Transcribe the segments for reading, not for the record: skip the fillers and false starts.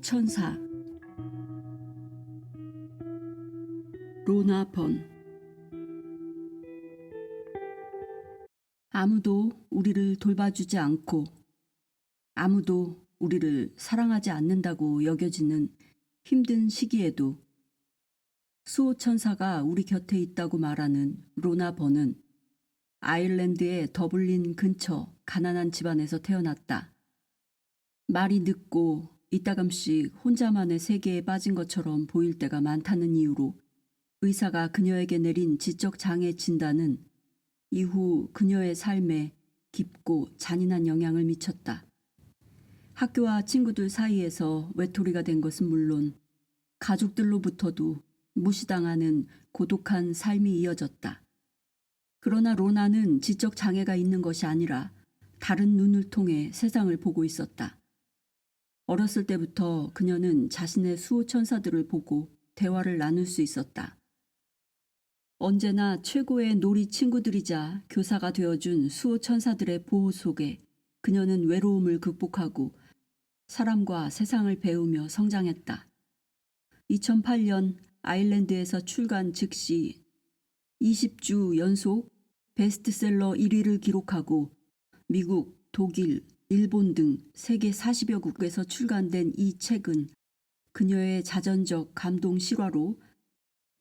수호천사 로나 번. 아무도 우리를 돌봐주지 않고 아무도 우리를 사랑하지 않는다고 여겨지는 힘든 시기에도 수호천사가 우리 곁에 있다고 말하는 로나 번은 아일랜드의 더블린 근처 가난한 집안에서 태어났다. 말이 늦고 이따금씩 혼자만의 세계에 빠진 것처럼 보일 때가 많다는 이유로 의사가 그녀에게 내린 지적 장애 진단은 이후 그녀의 삶에 깊고 잔인한 영향을 미쳤다. 학교와 친구들 사이에서 외톨이가 된 것은 물론 가족들로부터도 무시당하는 고독한 삶이 이어졌다. 그러나 로나는 지적 장애가 있는 것이 아니라 다른 눈을 통해 세상을 보고 있었다. 어렸을 때부터 그녀는 자신의 수호천사들을 보고 대화를 나눌 수 있었다. 언제나 최고의 놀이 친구들이자 교사가 되어준 수호천사들의 보호 속에 그녀는 외로움을 극복하고 사람과 세상을 배우며 성장했다. 2008년 아일랜드에서 출간 즉시 20주 연속 베스트셀러 1위를 기록하고 미국, 독일, 일본 등 세계 40여 국에서 출간된 이 책은 그녀의 자전적 감동 실화로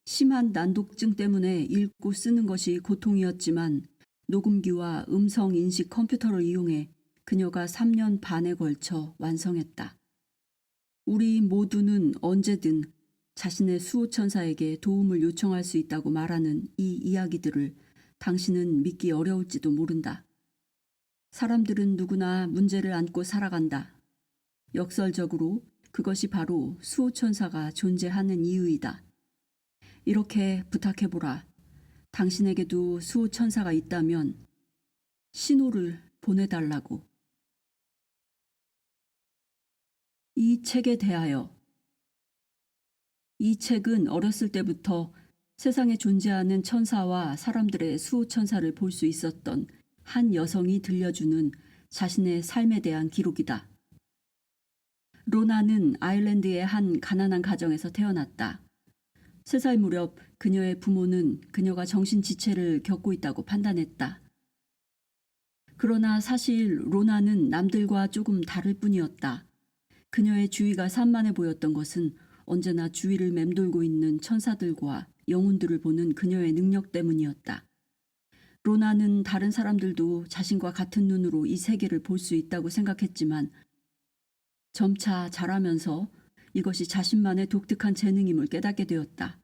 심한 난독증 때문에 읽고 쓰는 것이 고통이었지만 녹음기와 음성 인식 컴퓨터를 이용해 그녀가 3년 반에 걸쳐 완성했다. 우리 모두는 언제든 자신의 수호천사에게 도움을 요청할 수 있다고 말하는 이 이야기들을 당신은 믿기 어려울지도 모른다. 사람들은 누구나 문제를 안고 살아간다. 역설적으로 그것이 바로 수호천사가 존재하는 이유이다. 이렇게 부탁해보라. 당신에게도 수호천사가 있다면 신호를 보내달라고. 이 책에 대하여. 이 책은 어렸을 때부터 세상에 존재하는 천사와 사람들의 수호천사를 볼 수 있었던 한 여성이 들려주는 자신의 삶에 대한 기록이다. 로나는 아일랜드의 한 가난한 가정에서 태어났다. 3살 무렵 그녀의 부모는 그녀가 정신지체를 겪고 있다고 판단했다. 그러나 사실 로나는 남들과 조금 다를 뿐이었다. 그녀의 주위가 산만해 보였던 것은 언제나 주위를 맴돌고 있는 천사들과 영혼들을 보는 그녀의 능력 때문이었다. 로나는 다른 사람들도 자신과 같은 눈으로 이 세계를 볼 수 있다고 생각했지만 점차 자라면서 이것이 자신만의 독특한 재능임을 깨닫게 되었다.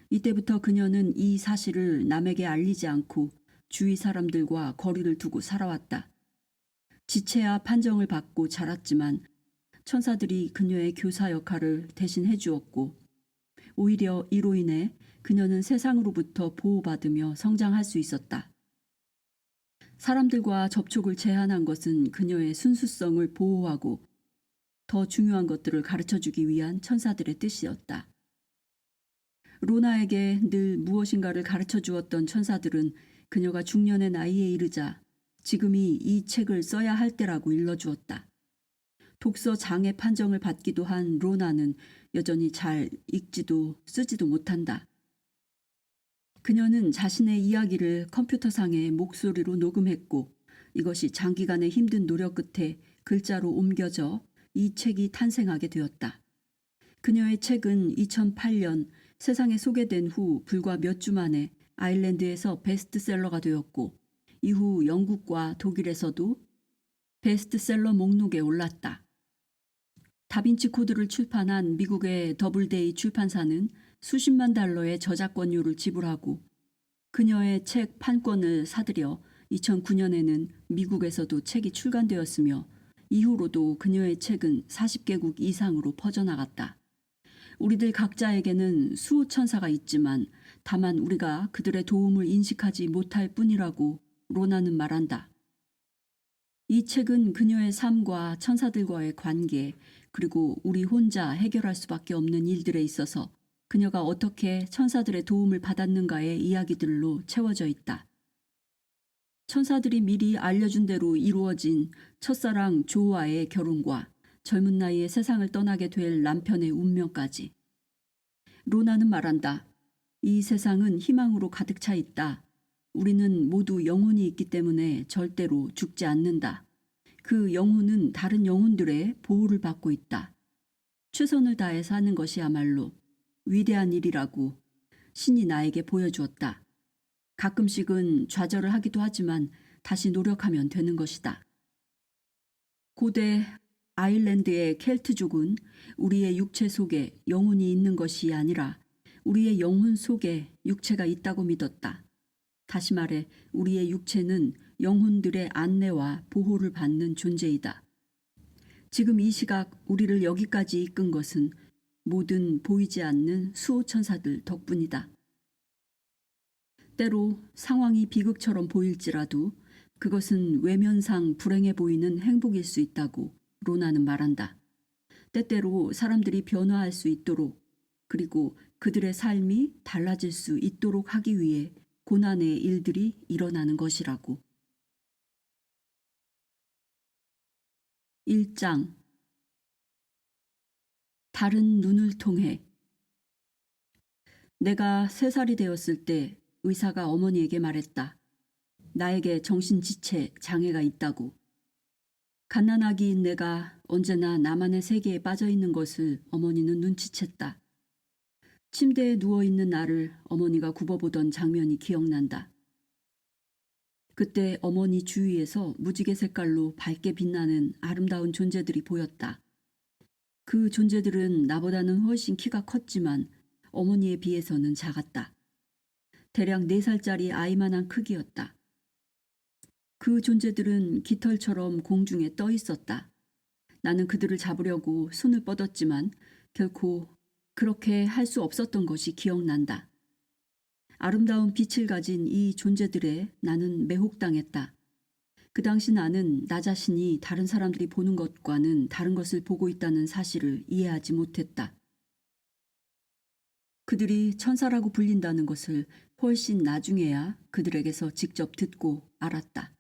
이때부터 그녀는 이 사실을 남에게 알리지 않고 주위 사람들과 거리를 두고 살아왔다. 지체와 판정을 받고 자랐지만 천사들이 그녀의 교사 역할을 대신 해주었고 오히려 이로 인해 그녀는 세상으로부터 보호받으며 성장할 수 있었다. 사람들과 접촉을 제한한 것은 그녀의 순수성을 보호하고 더 중요한 것들을 가르쳐주기 위한 천사들의 뜻이었다. 로나에게 늘 무엇인가를 가르쳐 주었던 천사들은 그녀가 중년의 나이에 이르자 지금이 이 책을 써야 할 때라고 일러주었다. 독서 장애 판정을 받기도 한 로나는 여전히 잘 읽지도 쓰지도 못한다. 그녀는 자신의 이야기를 컴퓨터상의 목소리로 녹음했고 이것이 장기간의 힘든 노력 끝에 글자로 옮겨져 이 책이 탄생하게 되었다. 그녀의 책은 2008년 세상에 소개된 후 불과 몇 주 만에 아일랜드에서 베스트셀러가 되었고 이후 영국과 독일에서도 베스트셀러 목록에 올랐다. 다빈치 코드를 출판한 미국의 더블데이 출판사는 수십만 달러의 저작권료를 지불하고 그녀의 책 판권을 사들여 2009년에는 미국에서도 책이 출간되었으며 이후로도 그녀의 책은 40개국 이상으로 퍼져나갔다. 우리들 각자에게는 수호천사가 있지만 다만 우리가 그들의 도움을 인식하지 못할 뿐이라고 로나는 말한다. 이 책은 그녀의 삶과 천사들과의 관계 그리고 우리 혼자 해결할 수밖에 없는 일들에 있어서 그녀가 어떻게 천사들의 도움을 받았는가의 이야기들로 채워져 있다. 천사들이 미리 알려준 대로 이루어진 첫사랑 조와의 결혼과 젊은 나이에 세상을 떠나게 될 남편의 운명까지. 로나는 말한다. 이 세상은 희망으로 가득 차 있다. 우리는 모두 영혼이 있기 때문에 절대로 죽지 않는다. 그 영혼은 다른 영혼들의 보호를 받고 있다. 최선을 다해 사는 것이야말로 위대한 일이라고 신이 나에게 보여주었다. 가끔씩은 좌절을 하기도 하지만 다시 노력하면 되는 것이다. 고대 아일랜드의 켈트족은 우리의 육체 속에 영혼이 있는 것이 아니라 우리의 영혼 속에 육체가 있다고 믿었다. 다시 말해 우리의 육체는 영혼들의 안내와 보호를 받는 존재이다. 지금 이 시각 우리를 여기까지 이끈 것은 모든 보이지 않는 수호천사들 덕분이다. 때로 상황이 비극처럼 보일지라도 그것은 외면상 불행해 보이는 행복일 수 있다고 로나는 말한다. 때때로 사람들이 변화할 수 있도록 그리고 그들의 삶이 달라질 수 있도록 하기 위해 고난의 일들이 일어나는 것이라고. 1장 다른 눈을 통해. 내가 3살이 되었을 때 의사가 어머니에게 말했다. 나에게 정신지체 장애가 있다고. 갓난아기인 내가 언제나 나만의 세계에 빠져있는 것을 어머니는 눈치챘다. 침대에 누워있는 나를 어머니가 굽어보던 장면이 기억난다. 그때 어머니 주위에서 무지개 색깔로 밝게 빛나는 아름다운 존재들이 보였다. 그 존재들은 나보다는 훨씬 키가 컸지만 어머니에 비해서는 작았다. 대략 4살짜리 아이만한 크기였다. 그 존재들은 깃털처럼 공중에 떠 있었다. 나는 그들을 잡으려고 손을 뻗었지만 결코 그렇게 할 수 없었던 것이 기억난다. 아름다운 빛을 가진 이 존재들에 나는 매혹당했다. 그 당시 나는 나 자신이 다른 사람들이 보는 것과는 다른 것을 보고 있다는 사실을 이해하지 못했다. 그들이 천사라고 불린다는 것을 훨씬 나중에야 그들에게서 직접 듣고 알았다.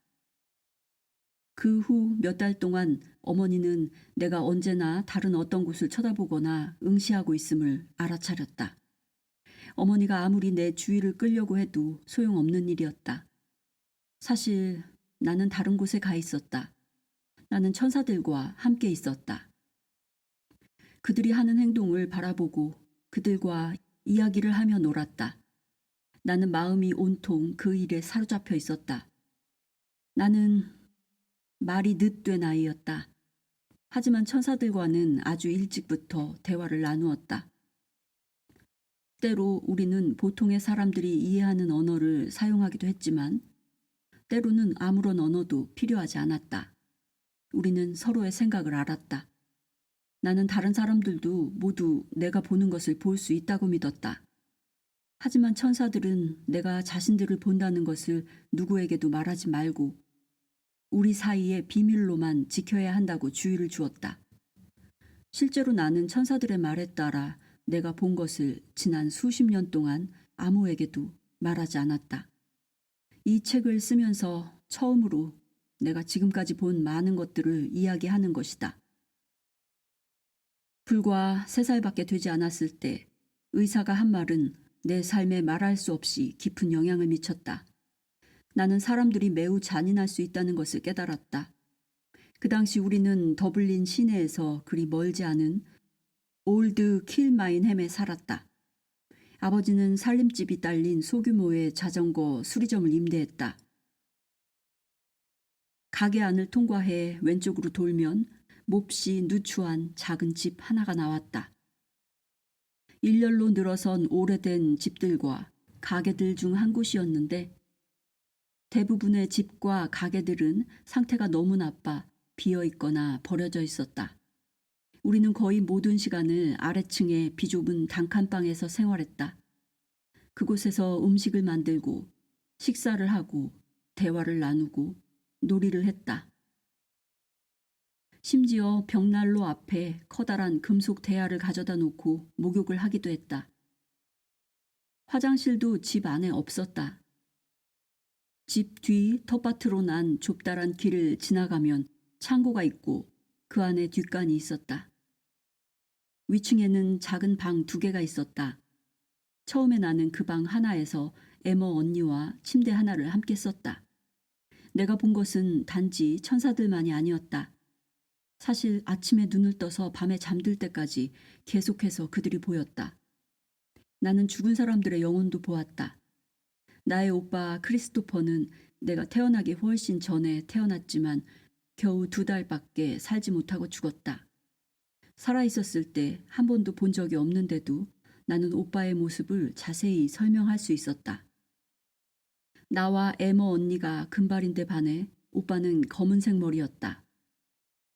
그 후 몇 달 동안 어머니는 내가 언제나 다른 어떤 곳을 쳐다보거나 응시하고 있음을 알아차렸다. 어머니가 아무리 내 주위를 끌려고 해도 소용없는 일이었다. 사실 나는 다른 곳에 가 있었다. 나는 천사들과 함께 있었다. 그들이 하는 행동을 바라보고 그들과 이야기를 하며 놀았다. 나는 마음이 온통 그 일에 사로잡혀 있었다. 나는 말이 늦된 아이였다. 하지만 천사들과는 아주 일찍부터 대화를 나누었다. 때로 우리는 보통의 사람들이 이해하는 언어를 사용하기도 했지만 때로는 아무런 언어도 필요하지 않았다. 우리는 서로의 생각을 알았다. 나는 다른 사람들도 모두 내가 보는 것을 볼 수 있다고 믿었다. 하지만 천사들은 내가 자신들을 본다는 것을 누구에게도 말하지 말고 우리 사이의 비밀로만 지켜야 한다고 주의를 주었다. 실제로 나는 천사들의 말에 따라 내가 본 것을 지난 수십 년 동안 아무에게도 말하지 않았다. 이 책을 쓰면서 처음으로 내가 지금까지 본 많은 것들을 이야기하는 것이다. 불과 3살밖에 되지 않았을 때 의사가 한 말은 내 삶에 말할 수 없이 깊은 영향을 미쳤다. 나는 사람들이 매우 잔인할 수 있다는 것을 깨달았다. 그 당시 우리는 더블린 시내에서 그리 멀지 않은 올드 킬마인햄에 살았다. 아버지는 살림집이 딸린 소규모의 자전거 수리점을 임대했다. 가게 안을 통과해 왼쪽으로 돌면 몹시 누추한 작은 집 하나가 나왔다. 일렬로 늘어선 오래된 집들과 가게들 중 한 곳이었는데 대부분의 집과 가게들은 상태가 너무 나빠 비어 있거나 버려져 있었다. 우리는 거의 모든 시간을 아래층의 비좁은 단칸방에서 생활했다. 그곳에서 음식을 만들고 식사를 하고 대화를 나누고 놀이를 했다. 심지어 벽난로 앞에 커다란 금속 대야를 가져다 놓고 목욕을 하기도 했다. 화장실도 집 안에 없었다. 집 뒤 텃밭으로 난 좁다란 길을 지나가면 창고가 있고 그 안에 뒷간이 있었다. 위층에는 작은 방 2개가 있었다. 처음에 나는 그 방 하나에서 에머 언니와 침대 하나를 함께 썼다. 내가 본 것은 단지 천사들만이 아니었다. 사실 아침에 눈을 떠서 밤에 잠들 때까지 계속해서 그들이 보였다. 나는 죽은 사람들의 영혼도 보았다. 나의 오빠 크리스토퍼는 내가 태어나기 훨씬 전에 태어났지만 겨우 2달밖에 살지 못하고 죽었다. 살아있었을 때 한 번도 본 적이 없는데도 나는 오빠의 모습을 자세히 설명할 수 있었다. 나와 에머 언니가 금발인데 반해 오빠는 검은색 머리였다.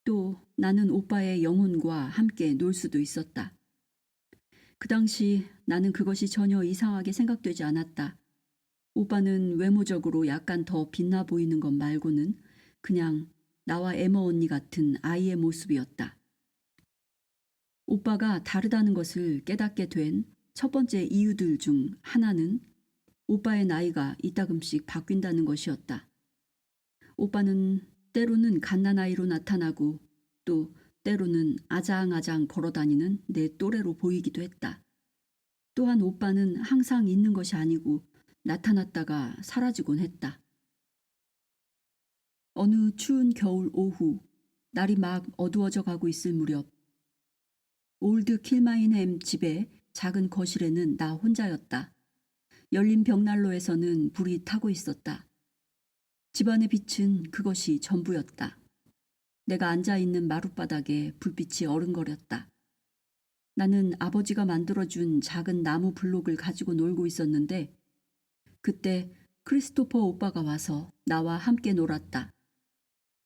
또 나는 오빠의 영혼과 함께 놀 수도 있었다. 그 당시 나는 그것이 전혀 이상하게 생각되지 않았다. 오빠는 외모적으로 약간 더 빛나 보이는 것 말고는 그냥 나와 에머 언니 같은 아이의 모습이었다. 오빠가 다르다는 것을 깨닫게 된 첫 번째 이유들 중 하나는 오빠의 나이가 이따금씩 바뀐다는 것이었다. 오빠는 때로는 갓난아이로 나타나고 또 때로는 아장아장 걸어다니는 내 또래로 보이기도 했다. 또한 오빠는 항상 있는 것이 아니고 나타났다가 사라지곤 했다. 어느 추운 겨울 오후, 날이 막 어두워져 가고 있을 무렵, 올드 킬마인햄 집의 작은 거실에는 나 혼자였다. 열린 벽난로에서는 불이 타고 있었다. 집안의 빛은 그것이 전부였다. 내가 앉아있는 마룻바닥에 불빛이 어른거렸다. 나는 아버지가 만들어준 작은 나무 블록을 가지고 놀고 있었는데 그때 크리스토퍼 오빠가 와서 나와 함께 놀았다.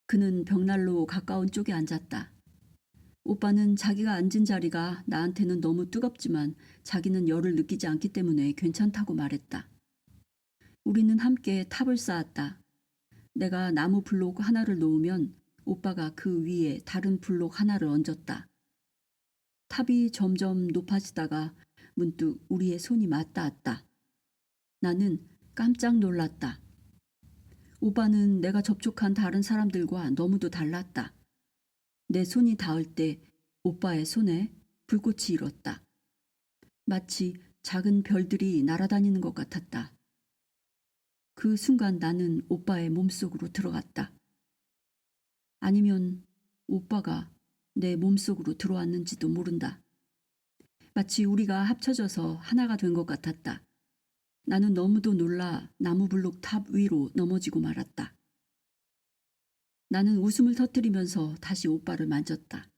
그는 벽난로 가까운 쪽에 앉았다. 오빠는 자기가 앉은 자리가 나한테는 너무 뜨겁지만 자기는 열을 느끼지 않기 때문에 괜찮다고 말했다. 우리는 함께 탑을 쌓았다. 내가 나무 블록 하나를 놓으면 오빠가 그 위에 다른 블록 하나를 얹었다. 탑이 점점 높아지다가 문득 우리의 손이 맞닿았다. 나는 깜짝 놀랐다. 오빠는 내가 접촉한 다른 사람들과 너무도 달랐다. 내 손이 닿을 때 오빠의 손에 불꽃이 일었다. 마치 작은 별들이 날아다니는 것 같았다. 그 순간 나는 오빠의 몸속으로 들어갔다. 아니면 오빠가 내 몸속으로 들어왔는지도 모른다. 마치 우리가 합쳐져서 하나가 된 것 같았다. 나는 너무도 놀라 나무블록 탑 위로 넘어지고 말았다. 나는 웃음을 터뜨리면서 다시 오빠를 만졌다.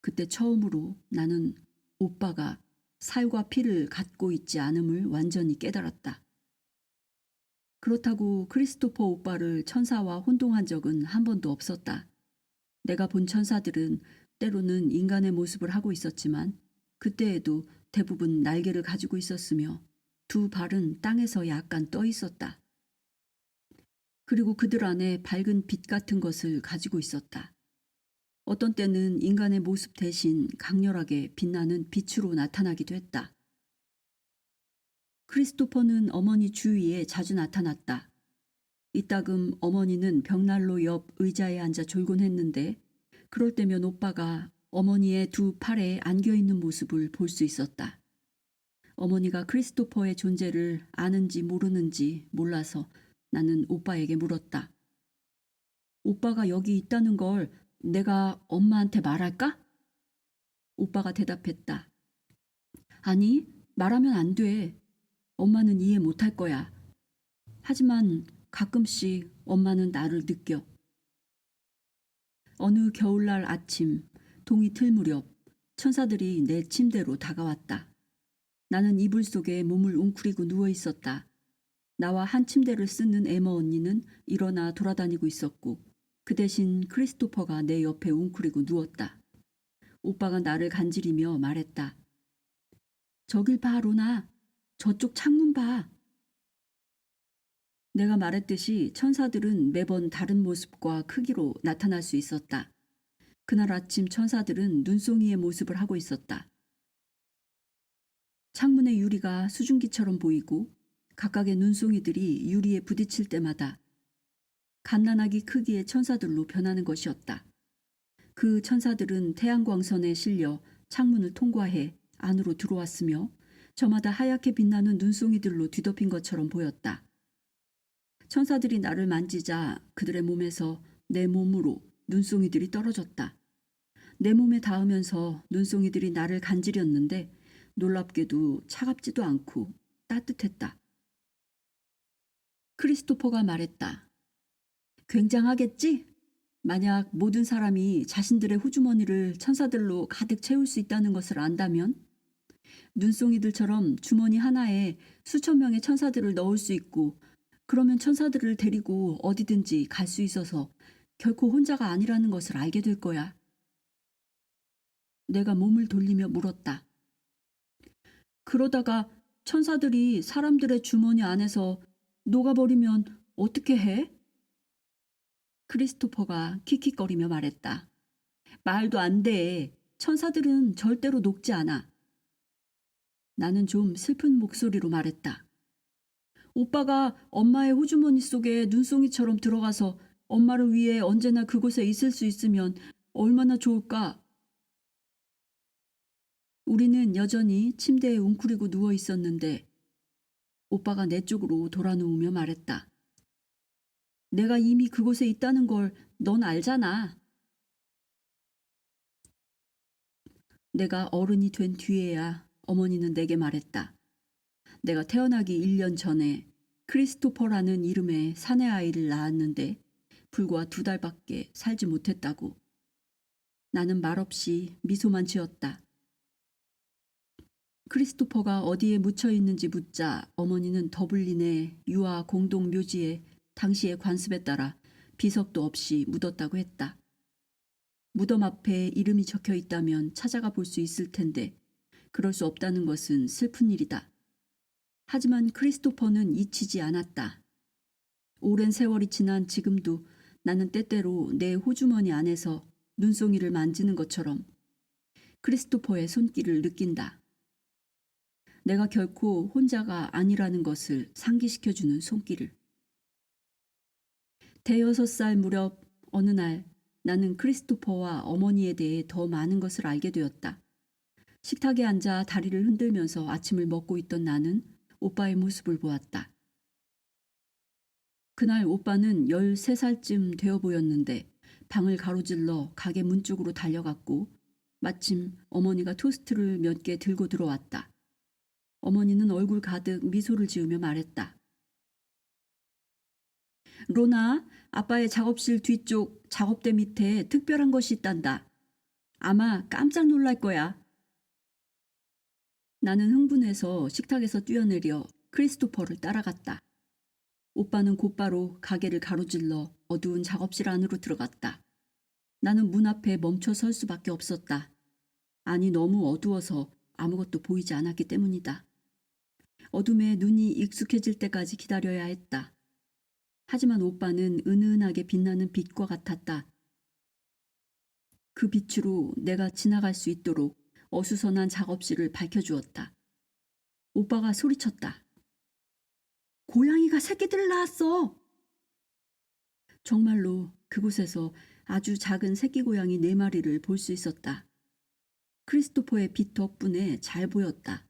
그때 처음으로 나는 오빠가 살과 피를 갖고 있지 않음을 완전히 깨달았다. 그렇다고 크리스토퍼 오빠를 천사와 혼동한 적은 한 번도 없었다. 내가 본 천사들은 때로는 인간의 모습을 하고 있었지만 그때에도 대부분 날개를 가지고 있었으며 2발은 땅에서 약간 떠 있었다. 그리고 그들 안에 밝은 빛 같은 것을 가지고 있었다. 어떤 때는 인간의 모습 대신 강렬하게 빛나는 빛으로 나타나기도 했다. 크리스토퍼는 어머니 주위에 자주 나타났다. 이따금 어머니는 벽난로 옆 의자에 앉아 졸곤 했는데 그럴 때면 오빠가 어머니의 2팔에 안겨있는 모습을 볼 수 있었다. 어머니가 크리스토퍼의 존재를 아는지 모르는지 몰라서 나는 오빠에게 물었다. 오빠가 여기 있다는 걸 내가 엄마한테 말할까? 오빠가 대답했다. 아니, 말하면 안 돼. 엄마는 이해 못할 거야. 하지만 가끔씩 엄마는 나를 느껴. 어느 겨울날 아침, 동이 틀 무렵 천사들이 내 침대로 다가왔다. 나는 이불 속에 몸을 웅크리고 누워 있었다. 나와 한 침대를 쓰는 에머 언니는 일어나 돌아다니고 있었고 그 대신 크리스토퍼가 내 옆에 웅크리고 누웠다. 오빠가 나를 간지리며 말했다. 저길 봐, 로나. 저쪽 창문 봐. 내가 말했듯이 천사들은 매번 다른 모습과 크기로 나타날 수 있었다. 그날 아침 천사들은 눈송이의 모습을 하고 있었다. 창문의 유리가 수증기처럼 보이고 각각의 눈송이들이 유리에 부딪힐 때마다 갓난아기 크기의 천사들로 변하는 것이었다. 그 천사들은 태양광선에 실려 창문을 통과해 안으로 들어왔으며 저마다 하얗게 빛나는 눈송이들로 뒤덮인 것처럼 보였다. 천사들이 나를 만지자 그들의 몸에서 내 몸으로 눈송이들이 떨어졌다. 내 몸에 닿으면서 눈송이들이 나를 간지렸는데 놀랍게도 차갑지도 않고 따뜻했다. 크리스토퍼가 말했다. 굉장하겠지? 만약 모든 사람이 자신들의 호주머니를 천사들로 가득 채울 수 있다는 것을 안다면 눈송이들처럼 주머니 하나에 수천 명의 천사들을 넣을 수 있고 그러면 천사들을 데리고 어디든지 갈 수 있어서 결코 혼자가 아니라는 것을 알게 될 거야. 내가 몸을 돌리며 물었다. 그러다가 천사들이 사람들의 주머니 안에서 녹아버리면 어떻게 해? 크리스토퍼가 킥킥거리며 말했다. 말도 안 돼. 천사들은 절대로 녹지 않아. 나는 좀 슬픈 목소리로 말했다. 오빠가 엄마의 호주머니 속에 눈송이처럼 들어가서 엄마를 위해 언제나 그곳에 있을 수 있으면 얼마나 좋을까? 우리는 여전히 침대에 웅크리고 누워 있었는데 오빠가 내 쪽으로 돌아 누우며 말했다. 내가 이미 그곳에 있다는 걸 넌 알잖아. 내가 어른이 된 뒤에야 어머니는 내게 말했다. 내가 태어나기 1년 전에 크리스토퍼라는 이름의 사내 아이를 낳았는데 불과 2달밖에 살지 못했다고. 나는 말없이 미소만 지었다. 크리스토퍼가 어디에 묻혀 있는지 묻자 어머니는 더블린의 유아 공동 묘지에 당시의 관습에 따라 비석도 없이 묻었다고 했다. 무덤 앞에 이름이 적혀 있다면 찾아가 볼 수 있을 텐데 그럴 수 없다는 것은 슬픈 일이다. 하지만 크리스토퍼는 잊히지 않았다. 오랜 세월이 지난 지금도 나는 때때로 내 호주머니 안에서 눈송이를 만지는 것처럼 크리스토퍼의 손길을 느낀다. 내가 결코 혼자가 아니라는 것을 상기시켜주는 손길을. 대여섯 살 무렵 어느 날 나는 크리스토퍼와 어머니에 대해 더 많은 것을 알게 되었다. 식탁에 앉아 다리를 흔들면서 아침을 먹고 있던 나는 오빠의 모습을 보았다. 그날 오빠는 13살쯤 되어 보였는데 방을 가로질러 가게 문 쪽으로 달려갔고 마침 어머니가 토스트를 몇 개 들고 들어왔다. 어머니는 얼굴 가득 미소를 지으며 말했다. 로나, 아빠의 작업실 뒤쪽 작업대 밑에 특별한 것이 있단다. 아마 깜짝 놀랄 거야. 나는 흥분해서 식탁에서 뛰어내려 크리스토퍼를 따라갔다. 오빠는 곧바로 가게를 가로질러 어두운 작업실 안으로 들어갔다. 나는 문 앞에 멈춰 설 수밖에 없었다. 아니, 너무 어두워서 아무것도 보이지 않았기 때문이다. 어둠에 눈이 익숙해질 때까지 기다려야 했다. 하지만 오빠는 은은하게 빛나는 빛과 같았다. 그 빛으로 내가 지나갈 수 있도록 어수선한 작업실을 밝혀주었다. 오빠가 소리쳤다. 고양이가 새끼들을 낳았어! 정말로 그곳에서 아주 작은 새끼 고양이 4마리를 볼 수 있었다. 크리스토퍼의 빛 덕분에 잘 보였다.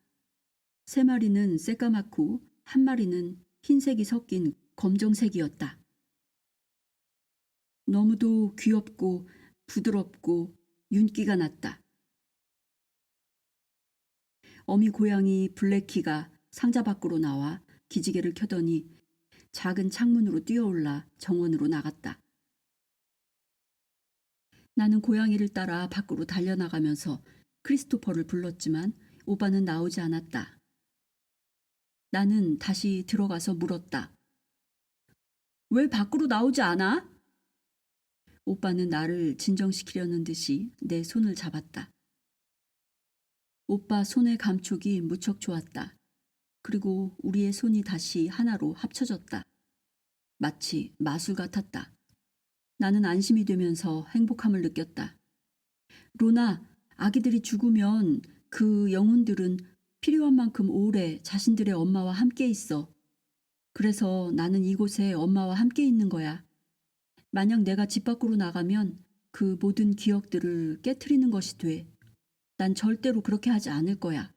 3마리는 새까맣고 1마리는 흰색이 섞인 검정색이었다. 너무도 귀엽고 부드럽고 윤기가 났다. 어미 고양이 블랙키가 상자 밖으로 나와 기지개를 켜더니 작은 창문으로 뛰어올라 정원으로 나갔다. 나는 고양이를 따라 밖으로 달려나가면서 크리스토퍼를 불렀지만 오빠는 나오지 않았다. 나는 다시 들어가서 물었다. 왜 밖으로 나오지 않아? 오빠는 나를 진정시키려는 듯이 내 손을 잡았다. 오빠 손의 감촉이 무척 좋았다. 그리고 우리의 손이 다시 하나로 합쳐졌다. 마치 마술 같았다. 나는 안심이 되면서 행복함을 느꼈다. 로나, 아기들이 죽으면 그 영혼들은 필요한 만큼 오래 자신들의 엄마와 함께 있어. 그래서 나는 이곳에 엄마와 함께 있는 거야. 만약 내가 집 밖으로 나가면 그 모든 기억들을 깨트리는 것이 돼. 난 절대로 그렇게 하지 않을 거야.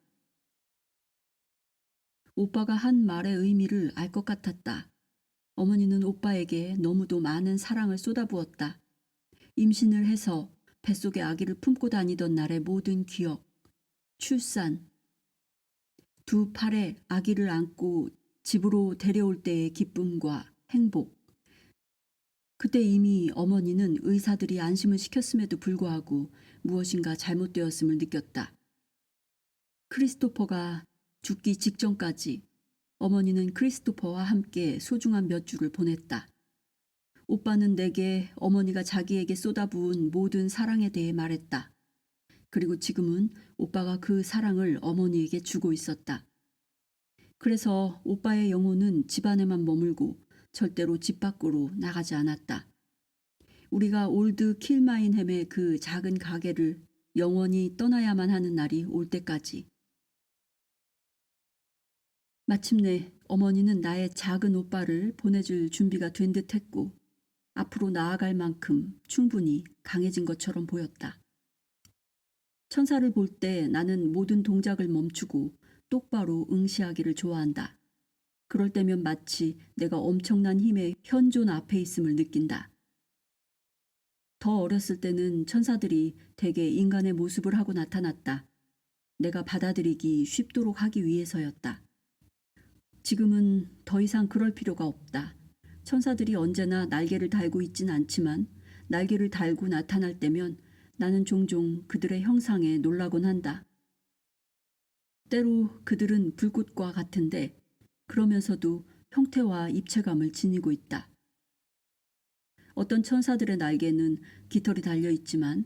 오빠가 한 말의 의미를 알 것 같았다. 어머니는 오빠에게 너무도 많은 사랑을 쏟아부었다. 임신을 해서 뱃속에 아기를 품고 다니던 날의 모든 기억, 출산, 두 팔에 아기를 안고 집으로 데려올 때의 기쁨과 행복. 그때 이미 어머니는 의사들이 안심을 시켰음에도 불구하고 무엇인가 잘못되었음을 느꼈다. 크리스토퍼가 죽기 직전까지 어머니는 크리스토퍼와 함께 소중한 몇 주를 보냈다. 오빠는 내게 어머니가 자기에게 쏟아부은 모든 사랑에 대해 말했다. 그리고 지금은 오빠가 그 사랑을 어머니에게 주고 있었다. 그래서 오빠의 영혼은 집 안에만 머물고 절대로 집 밖으로 나가지 않았다. 우리가 올드 킬마인햄의 그 작은 가게를 영원히 떠나야만 하는 날이 올 때까지. 마침내 어머니는 나의 작은 오빠를 보내줄 준비가 된 듯했고 앞으로 나아갈 만큼 충분히 강해진 것처럼 보였다. 천사를 볼 때 나는 모든 동작을 멈추고 똑바로 응시하기를 좋아한다. 그럴 때면 마치 내가 엄청난 힘의 현존 앞에 있음을 느낀다. 더 어렸을 때는 천사들이 대개 인간의 모습을 하고 나타났다. 내가 받아들이기 쉽도록 하기 위해서였다. 지금은 더 이상 그럴 필요가 없다. 천사들이 언제나 날개를 달고 있진 않지만 날개를 달고 나타날 때면 나는 종종 그들의 형상에 놀라곤 한다. 때로 그들은 불꽃과 같은데 그러면서도 형태와 입체감을 지니고 있다. 어떤 천사들의 날개는 깃털이 달려 있지만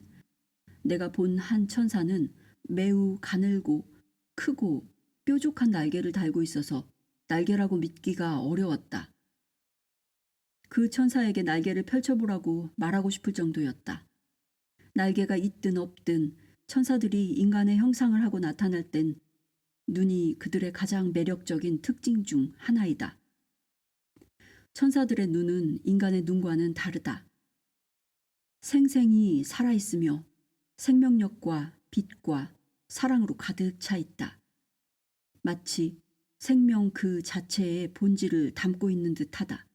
내가 본 한 천사는 매우 가늘고 크고 뾰족한 날개를 달고 있어서 날개라고 믿기가 어려웠다. 그 천사에게 날개를 펼쳐보라고 말하고 싶을 정도였다. 날개가 있든 없든 천사들이 인간의 형상을 하고 나타날 땐 눈이 그들의 가장 매력적인 특징 중 하나이다. 천사들의 눈은 인간의 눈과는 다르다. 생생히 살아있으며 생명력과 빛과 사랑으로 가득 차 있다. 마치 생명 그 자체의 본질을 담고 있는 듯하다.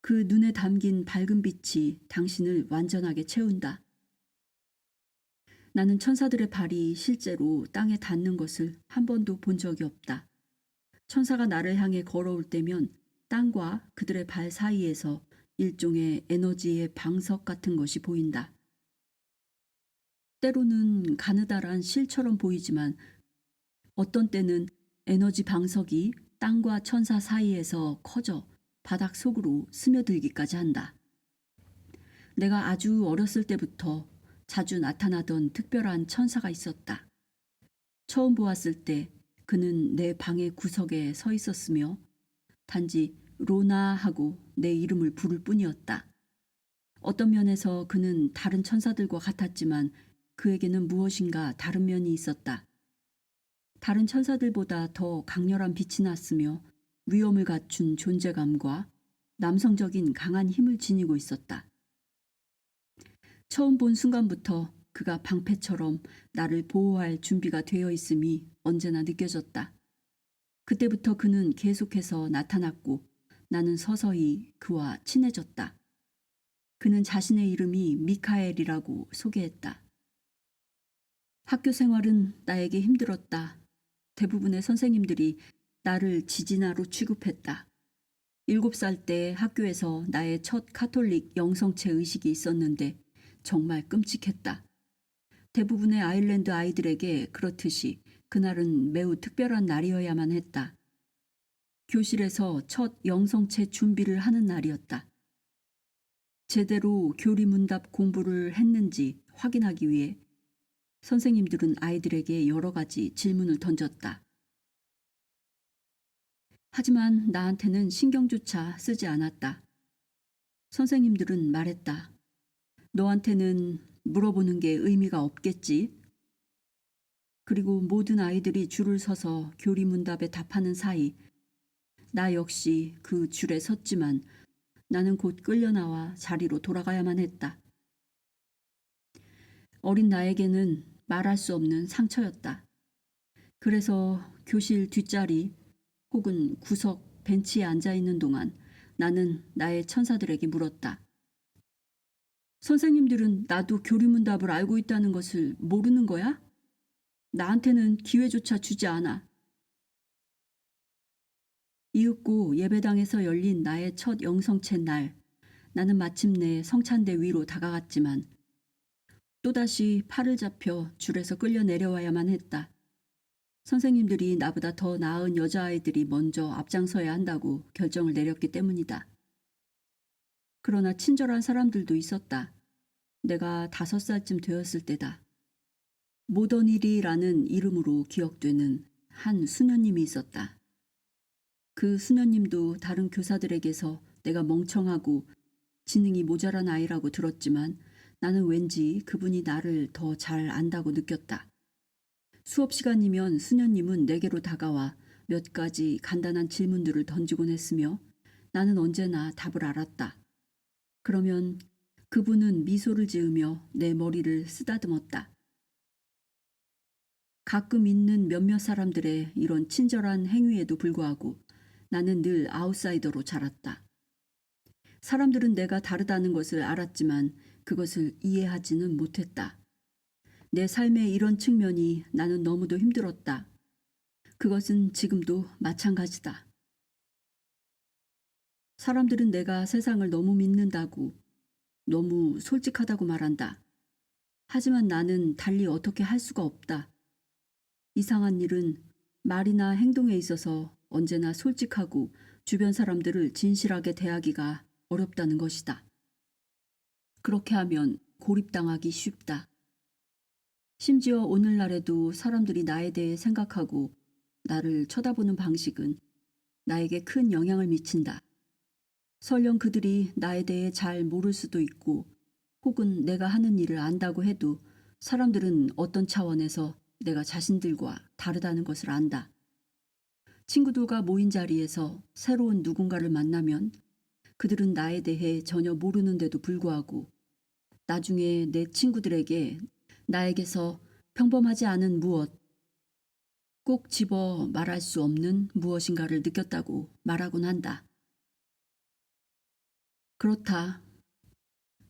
그 눈에 담긴 밝은 빛이 당신을 완전하게 채운다. 나는 천사들의 발이 실제로 땅에 닿는 것을 한 번도 본 적이 없다. 천사가 나를 향해 걸어올 때면 땅과 그들의 발 사이에서 일종의 에너지의 방석 같은 것이 보인다. 때로는 가느다란 실처럼 보이지만 어떤 때는 에너지 방석이 땅과 천사 사이에서 커져 바닥 속으로 스며들기까지 한다. 내가 아주 어렸을 때부터 자주 나타나던 특별한 천사가 있었다. 처음 보았을 때 그는 내 방의 구석에 서 있었으며 단지 로나 하고 내 이름을 부를 뿐이었다. 어떤 면에서 그는 다른 천사들과 같았지만 그에게는 무엇인가 다른 면이 있었다. 다른 천사들보다 더 강렬한 빛이 났으며 위엄을 갖춘 존재감과 남성적인 강한 힘을 지니고 있었다. 처음 본 순간부터 그가 방패처럼 나를 보호할 준비가 되어 있음이 언제나 느껴졌다. 그때부터 그는 계속해서 나타났고 나는 서서히 그와 친해졌다. 그는 자신의 이름이 미카엘이라고 소개했다. 학교 생활은 나에게 힘들었다. 대부분의 선생님들이 나를 지지나로 취급했다. 7살 때 학교에서 나의 첫 카톨릭 영성체 의식이 있었는데 정말 끔찍했다. 대부분의 아일랜드 아이들에게 그렇듯이 그날은 매우 특별한 날이어야만 했다. 교실에서 첫 영성체 준비를 하는 날이었다. 제대로 교리문답 공부를 했는지 확인하기 위해 선생님들은 아이들에게 여러 가지 질문을 던졌다. 하지만 나한테는 신경조차 쓰지 않았다. 선생님들은 말했다. 너한테는 물어보는 게 의미가 없겠지? 그리고 모든 아이들이 줄을 서서 교리문답에 답하는 사이 나 역시 그 줄에 섰지만 나는 곧 끌려나와 자리로 돌아가야만 했다. 어린 나에게는 말할 수 없는 상처였다. 그래서 교실 뒷자리 혹은 구석 벤치에 앉아 있는 동안 나는 나의 천사들에게 물었다. 선생님들은 나도 교리문답을 알고 있다는 것을 모르는 거야? 나한테는 기회조차 주지 않아. 이윽고 예배당에서 열린 나의 첫 영성찬 날, 나는 마침내 성찬대 위로 다가갔지만 또다시 팔을 잡혀 줄에서 끌려 내려와야만 했다. 선생님들이 나보다 더 나은 여자아이들이 먼저 앞장서야 한다고 결정을 내렸기 때문이다. 그러나 친절한 사람들도 있었다. 내가 5살쯤 되었을 때다. 모더니리라는 이름으로 기억되는 한 수녀님이 있었다. 그 수녀님도 다른 교사들에게서 내가 멍청하고 지능이 모자란 아이라고 들었지만 나는 왠지 그분이 나를 더 잘 안다고 느꼈다. 수업 시간이면 수녀님은 내게로 다가와 몇 가지 간단한 질문들을 던지곤 했으며 나는 언제나 답을 알았다. 그러면 그분은 미소를 지으며 내 머리를 쓰다듬었다. 가끔 있는 몇몇 사람들의 이런 친절한 행위에도 불구하고 나는 늘 아웃사이더로 자랐다. 사람들은 내가 다르다는 것을 알았지만 그것을 이해하지는 못했다. 내 삶의 이런 측면이 나는 너무도 힘들었다. 그것은 지금도 마찬가지다. 사람들은 내가 세상을 너무 믿는다고, 너무 솔직하다고 말한다. 하지만 나는 달리 어떻게 할 수가 없다. 이상한 일은 말이나 행동에 있어서 언제나 솔직하고 주변 사람들을 진실하게 대하기가 어렵다는 것이다. 그렇게 하면 고립당하기 쉽다. 심지어 오늘날에도 사람들이 나에 대해 생각하고 나를 쳐다보는 방식은 나에게 큰 영향을 미친다. 설령 그들이 나에 대해 잘 모를 수도 있고 혹은 내가 하는 일을 안다고 해도 사람들은 어떤 차원에서 내가 자신들과 다르다는 것을 안다. 친구들과 모인 자리에서 새로운 누군가를 만나면 그들은 나에 대해 전혀 모르는데도 불구하고 나중에 내 친구들에게 나에게서 평범하지 않은 무엇, 꼭 집어 말할 수 없는 무엇인가를 느꼈다고 말하곤 한다. 그렇다.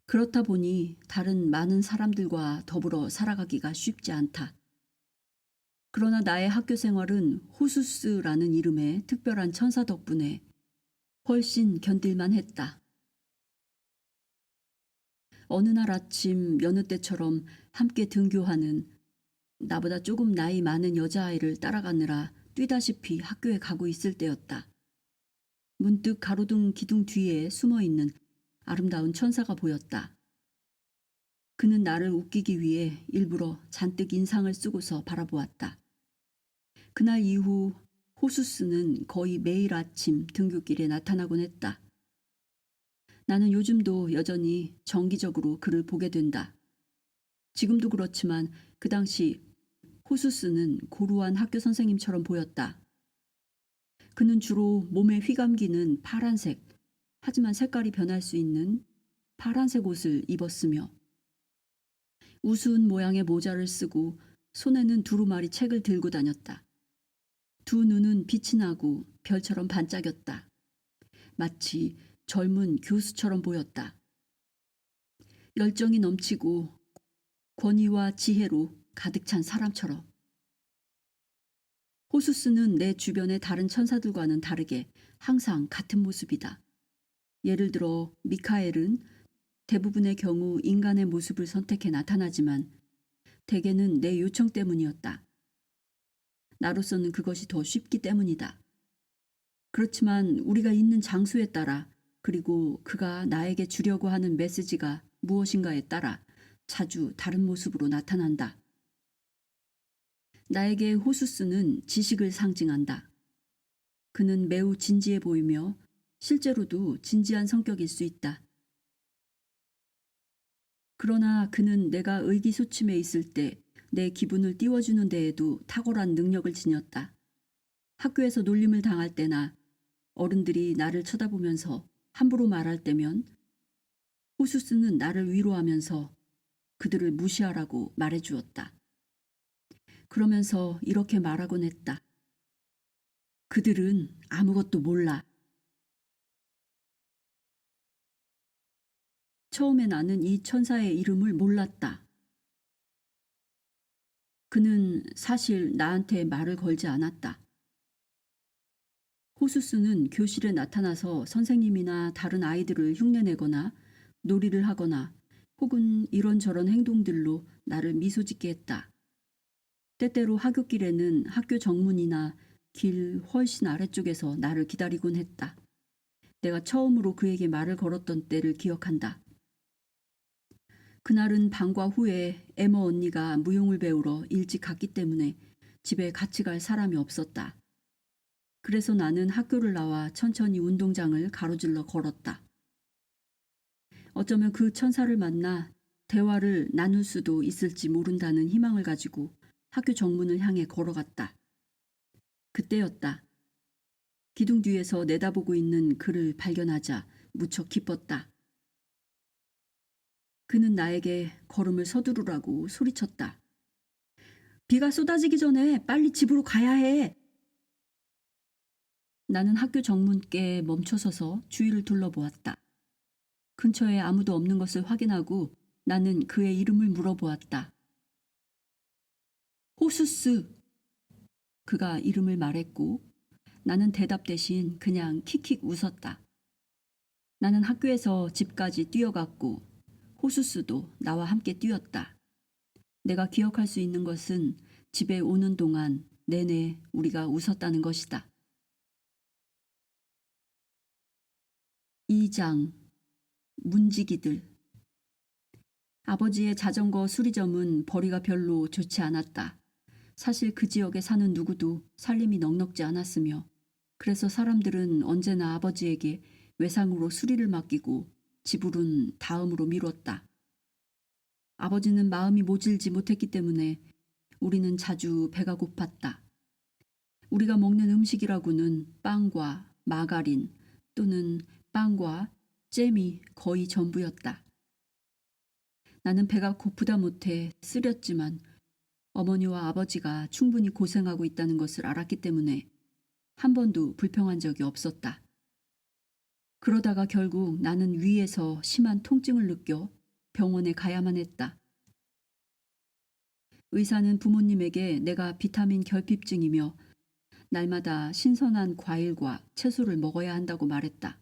그렇다 보니 다른 많은 사람들과 더불어 살아가기가 쉽지 않다. 그러나 나의 학교 생활은 호수스라는 이름의 특별한 천사 덕분에 훨씬 견딜만 했다. 어느 날 아침 여느 때처럼 함께 등교하는 나보다 조금 나이 많은 여자아이를 따라가느라 뛰다시피 학교에 가고 있을 때였다. 문득 가로등 기둥 뒤에 숨어있는 아름다운 천사가 보였다. 그는 나를 웃기기 위해 일부러 잔뜩 인상을 쓰고서 바라보았다. 그날 이후 호수스는 거의 매일 아침 등교길에 나타나곤 했다. 나는 요즘도 여전히 정기적으로 그를 보게 된다. 지금도 그렇지만 그 당시 호수스는 고루한 학교 선생님처럼 보였다. 그는 주로 몸에 휘감기는 파란색, 하지만 색깔이 변할 수 있는 파란색 옷을 입었으며 우스운 모양의 모자를 쓰고 손에는 두루마리 책을 들고 다녔다. 두 눈은 빛이 나고 별처럼 반짝였다. 마치 젊은 교수처럼 보였다. 열정이 넘치고 권위와 지혜로 가득 찬 사람처럼. 호수스는 내 주변의 다른 천사들과는 다르게 항상 같은 모습이다. 예를 들어 미카엘은 대부분의 경우 인간의 모습을 선택해 나타나지만 대개는 내 요청 때문이었다. 나로서는 그것이 더 쉽기 때문이다. 그렇지만 우리가 있는 장소에 따라 그리고 그가 나에게 주려고 하는 메시지가 무엇인가에 따라 자주 다른 모습으로 나타난다. 나에게 호수스는 지식을 상징한다. 그는 매우 진지해 보이며 실제로도 진지한 성격일 수 있다. 그러나 그는 내가 의기소침해 있을 때 내 기분을 띄워주는 데에도 탁월한 능력을 지녔다. 학교에서 놀림을 당할 때나 어른들이 나를 쳐다보면서 함부로 말할 때면 호수스는 나를 위로하면서 그들을 무시하라고 말해주었다. 그러면서 이렇게 말하곤 했다. 그들은 아무것도 몰라. 처음에 나는 이 천사의 이름을 몰랐다. 그는 사실 나한테 말을 걸지 않았다. 호수스는 교실에 나타나서 선생님이나 다른 아이들을 흉내내거나 놀이를 하거나 혹은 이런저런 행동들로 나를 미소 짓게 했다. 때때로 하굣길에는 학교 정문이나 길 훨씬 아래쪽에서 나를 기다리곤 했다. 내가 처음으로 그에게 말을 걸었던 때를 기억한다. 그날은 방과 후에 에머 언니가 무용을 배우러 일찍 갔기 때문에 집에 같이 갈 사람이 없었다. 그래서 나는 학교를 나와 천천히 운동장을 가로질러 걸었다. 어쩌면 그 천사를 만나 대화를 나눌 수도 있을지 모른다는 희망을 가지고 학교 정문을 향해 걸어갔다. 그때였다. 기둥 뒤에서 내다보고 있는 그를 발견하자 무척 기뻤다. 그는 나에게 걸음을 서두르라고 소리쳤다. 비가 쏟아지기 전에 빨리 집으로 가야 해. 나는 학교 정문께 멈춰서서 주위를 둘러보았다. 근처에 아무도 없는 것을 확인하고 나는 그의 이름을 물어보았다. 호수스. 그가 이름을 말했고 나는 대답 대신 그냥 킥킥 웃었다. 나는 학교에서 집까지 뛰어갔고 호수스도 나와 함께 뛰었다. 내가 기억할 수 있는 것은 집에 오는 동안 내내 우리가 웃었다는 것이다. 2장 문지기들. 아버지의 자전거 수리점은 벌이가 별로 좋지 않았다. 사실 그 지역에 사는 누구도 살림이 넉넉지 않았으며 그래서 사람들은 언제나 아버지에게 외상으로 수리를 맡기고 지불은 다음으로 미뤘다. 아버지는 마음이 모질지 못했기 때문에 우리는 자주 배가 고팠다. 우리가 먹는 음식이라고는 빵과 마가린 또는 빵과 잼이 거의 전부였다. 나는 배가 고프다 못해 쓰렸지만 어머니와 아버지가 충분히 고생하고 있다는 것을 알았기 때문에 한 번도 불평한 적이 없었다. 그러다가 결국 나는 위에서 심한 통증을 느껴 병원에 가야만 했다. 의사는 부모님에게 내가 비타민 결핍증이며 날마다 신선한 과일과 채소를 먹어야 한다고 말했다.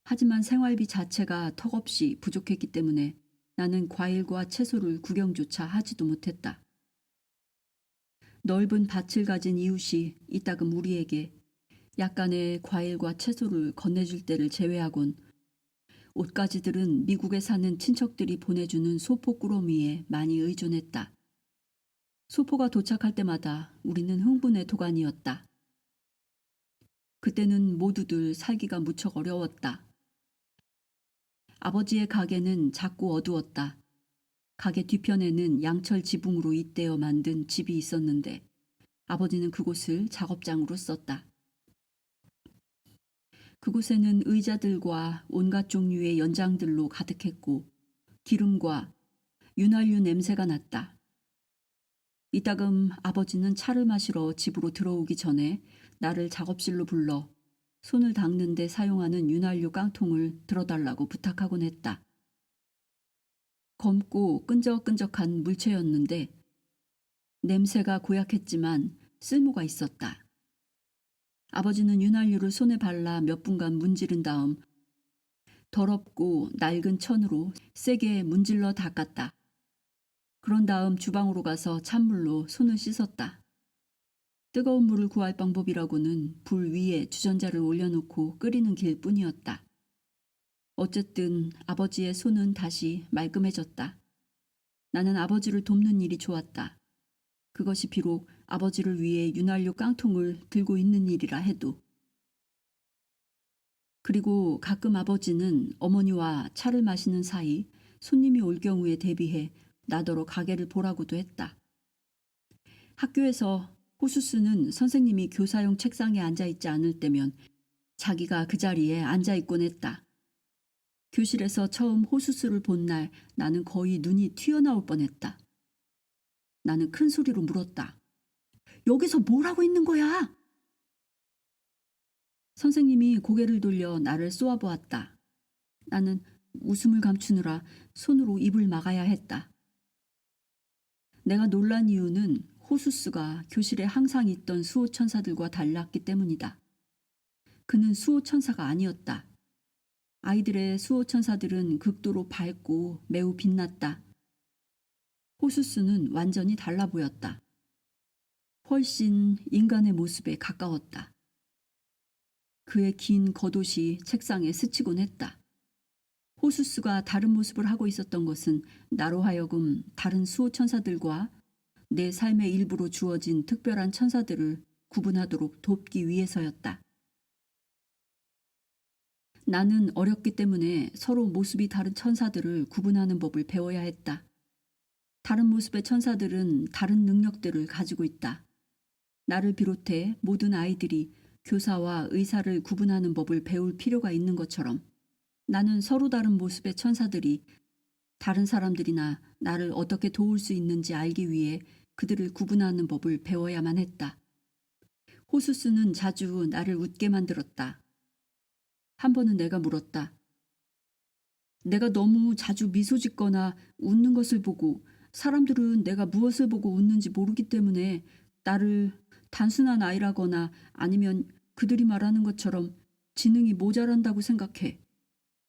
하지만 생활비 자체가 턱없이 부족했기 때문에 나는 과일과 채소를 구경조차 하지도 못했다. 넓은 밭을 가진 이웃이 이따금 우리에게 약간의 과일과 채소를 건네줄 때를 제외하곤 옷가지들은 미국에 사는 친척들이 보내주는 소포 꾸러미에 많이 의존했다. 소포가 도착할 때마다 우리는 흥분의 도가니였다. 그때는 모두들 살기가 무척 어려웠다. 아버지의 가게는 작고 어두웠다. 가게 뒤편에는 양철 지붕으로 잇대어 만든 집이 있었는데 아버지는 그곳을 작업장으로 썼다. 그곳에는 의자들과 온갖 종류의 연장들로 가득했고 기름과 윤활유 냄새가 났다. 이따금 아버지는 차를 마시러 집으로 들어오기 전에 나를 작업실로 불러 손을 닦는 데 사용하는 윤활유 깡통을 들어달라고 부탁하곤 했다. 검고 끈적끈적한 물체였는데 냄새가 고약했지만 쓸모가 있었다. 아버지는 윤활유를 손에 발라 몇 분간 문지른 다음 더럽고 낡은 천으로 세게 문질러 닦았다. 그런 다음 주방으로 가서 찬물로 손을 씻었다. 뜨거운 물을 구할 방법이라고는 불 위에 주전자를 올려놓고 끓이는 길 뿐이었다. 어쨌든 아버지의 손은 다시 말끔해졌다. 나는 아버지를 돕는 일이 좋았다. 그것이 비록 아버지를 위해 윤활유 깡통을 들고 있는 일이라 해도. 그리고 가끔 아버지는 어머니와 차를 마시는 사이 손님이 올 경우에 대비해 나더러 가게를 보라고도 했다. 학교에서 호수스는 선생님이 교사용 책상에 앉아있지 않을 때면 자기가 그 자리에 앉아있곤 했다. 교실에서 처음 호수스를 본 날 나는 거의 눈이 튀어나올 뻔했다. 나는 큰 소리로 물었다. 여기서 뭘 하고 있는 거야? 선생님이 고개를 돌려 나를 쏘아보았다. 나는 웃음을 감추느라 손으로 입을 막아야 했다. 내가 놀란 이유는 호수스가 교실에 항상 있던 수호천사들과 달랐기 때문이다. 그는 수호천사가 아니었다. 아이들의 수호천사들은 극도로 밝고 매우 빛났다. 호수스는 완전히 달라 보였다. 훨씬 인간의 모습에 가까웠다. 그의 긴 겉옷이 책상에 스치곤 했다. 호수스가 다른 모습을 하고 있었던 것은 나로 하여금 다른 수호천사들과 내 삶의 일부로 주어진 특별한 천사들을 구분하도록 돕기 위해서였다. 나는 어렸기 때문에 서로 모습이 다른 천사들을 구분하는 법을 배워야 했다. 다른 모습의 천사들은 다른 능력들을 가지고 있다. 나를 비롯해 모든 아이들이 교사와 의사를 구분하는 법을 배울 필요가 있는 것처럼 나는 서로 다른 모습의 천사들이 다른 사람들이나 나를 어떻게 도울 수 있는지 알기 위해 그들을 구분하는 법을 배워야만 했다. 호수스는 자주 나를 웃게 만들었다. 한 번은 내가 물었다. 내가 너무 자주 미소 짓거나 웃는 것을 보고 사람들은 내가 무엇을 보고 웃는지 모르기 때문에 나를 단순한 아이라거나 아니면 그들이 말하는 것처럼 지능이 모자란다고 생각해.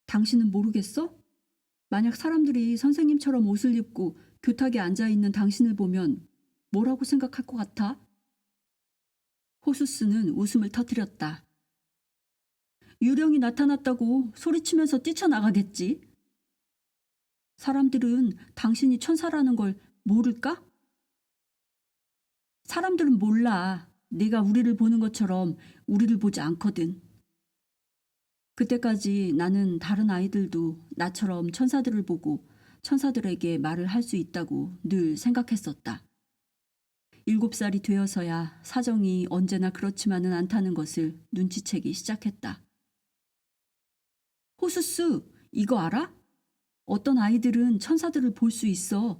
당신은 모르겠어? 만약 사람들이 선생님처럼 옷을 입고 교탁에 앉아있는 당신을 보면 뭐라고 생각할 것 같아? 호수스는 웃음을 터뜨렸다. 유령이 나타났다고 소리치면서 뛰쳐나가겠지. 사람들은 당신이 천사라는 걸 모를까? 사람들은 몰라. 네가 우리를 보는 것처럼 우리를 보지 않거든. 그때까지 나는 다른 아이들도 나처럼 천사들을 보고 천사들에게 말을 할 수 있다고 늘 생각했었다. 7살이 되어서야 사정이 언제나 그렇지만은 않다는 것을 눈치채기 시작했다. 호수스, 이거 알아? 어떤 아이들은 천사들을 볼 수 있어.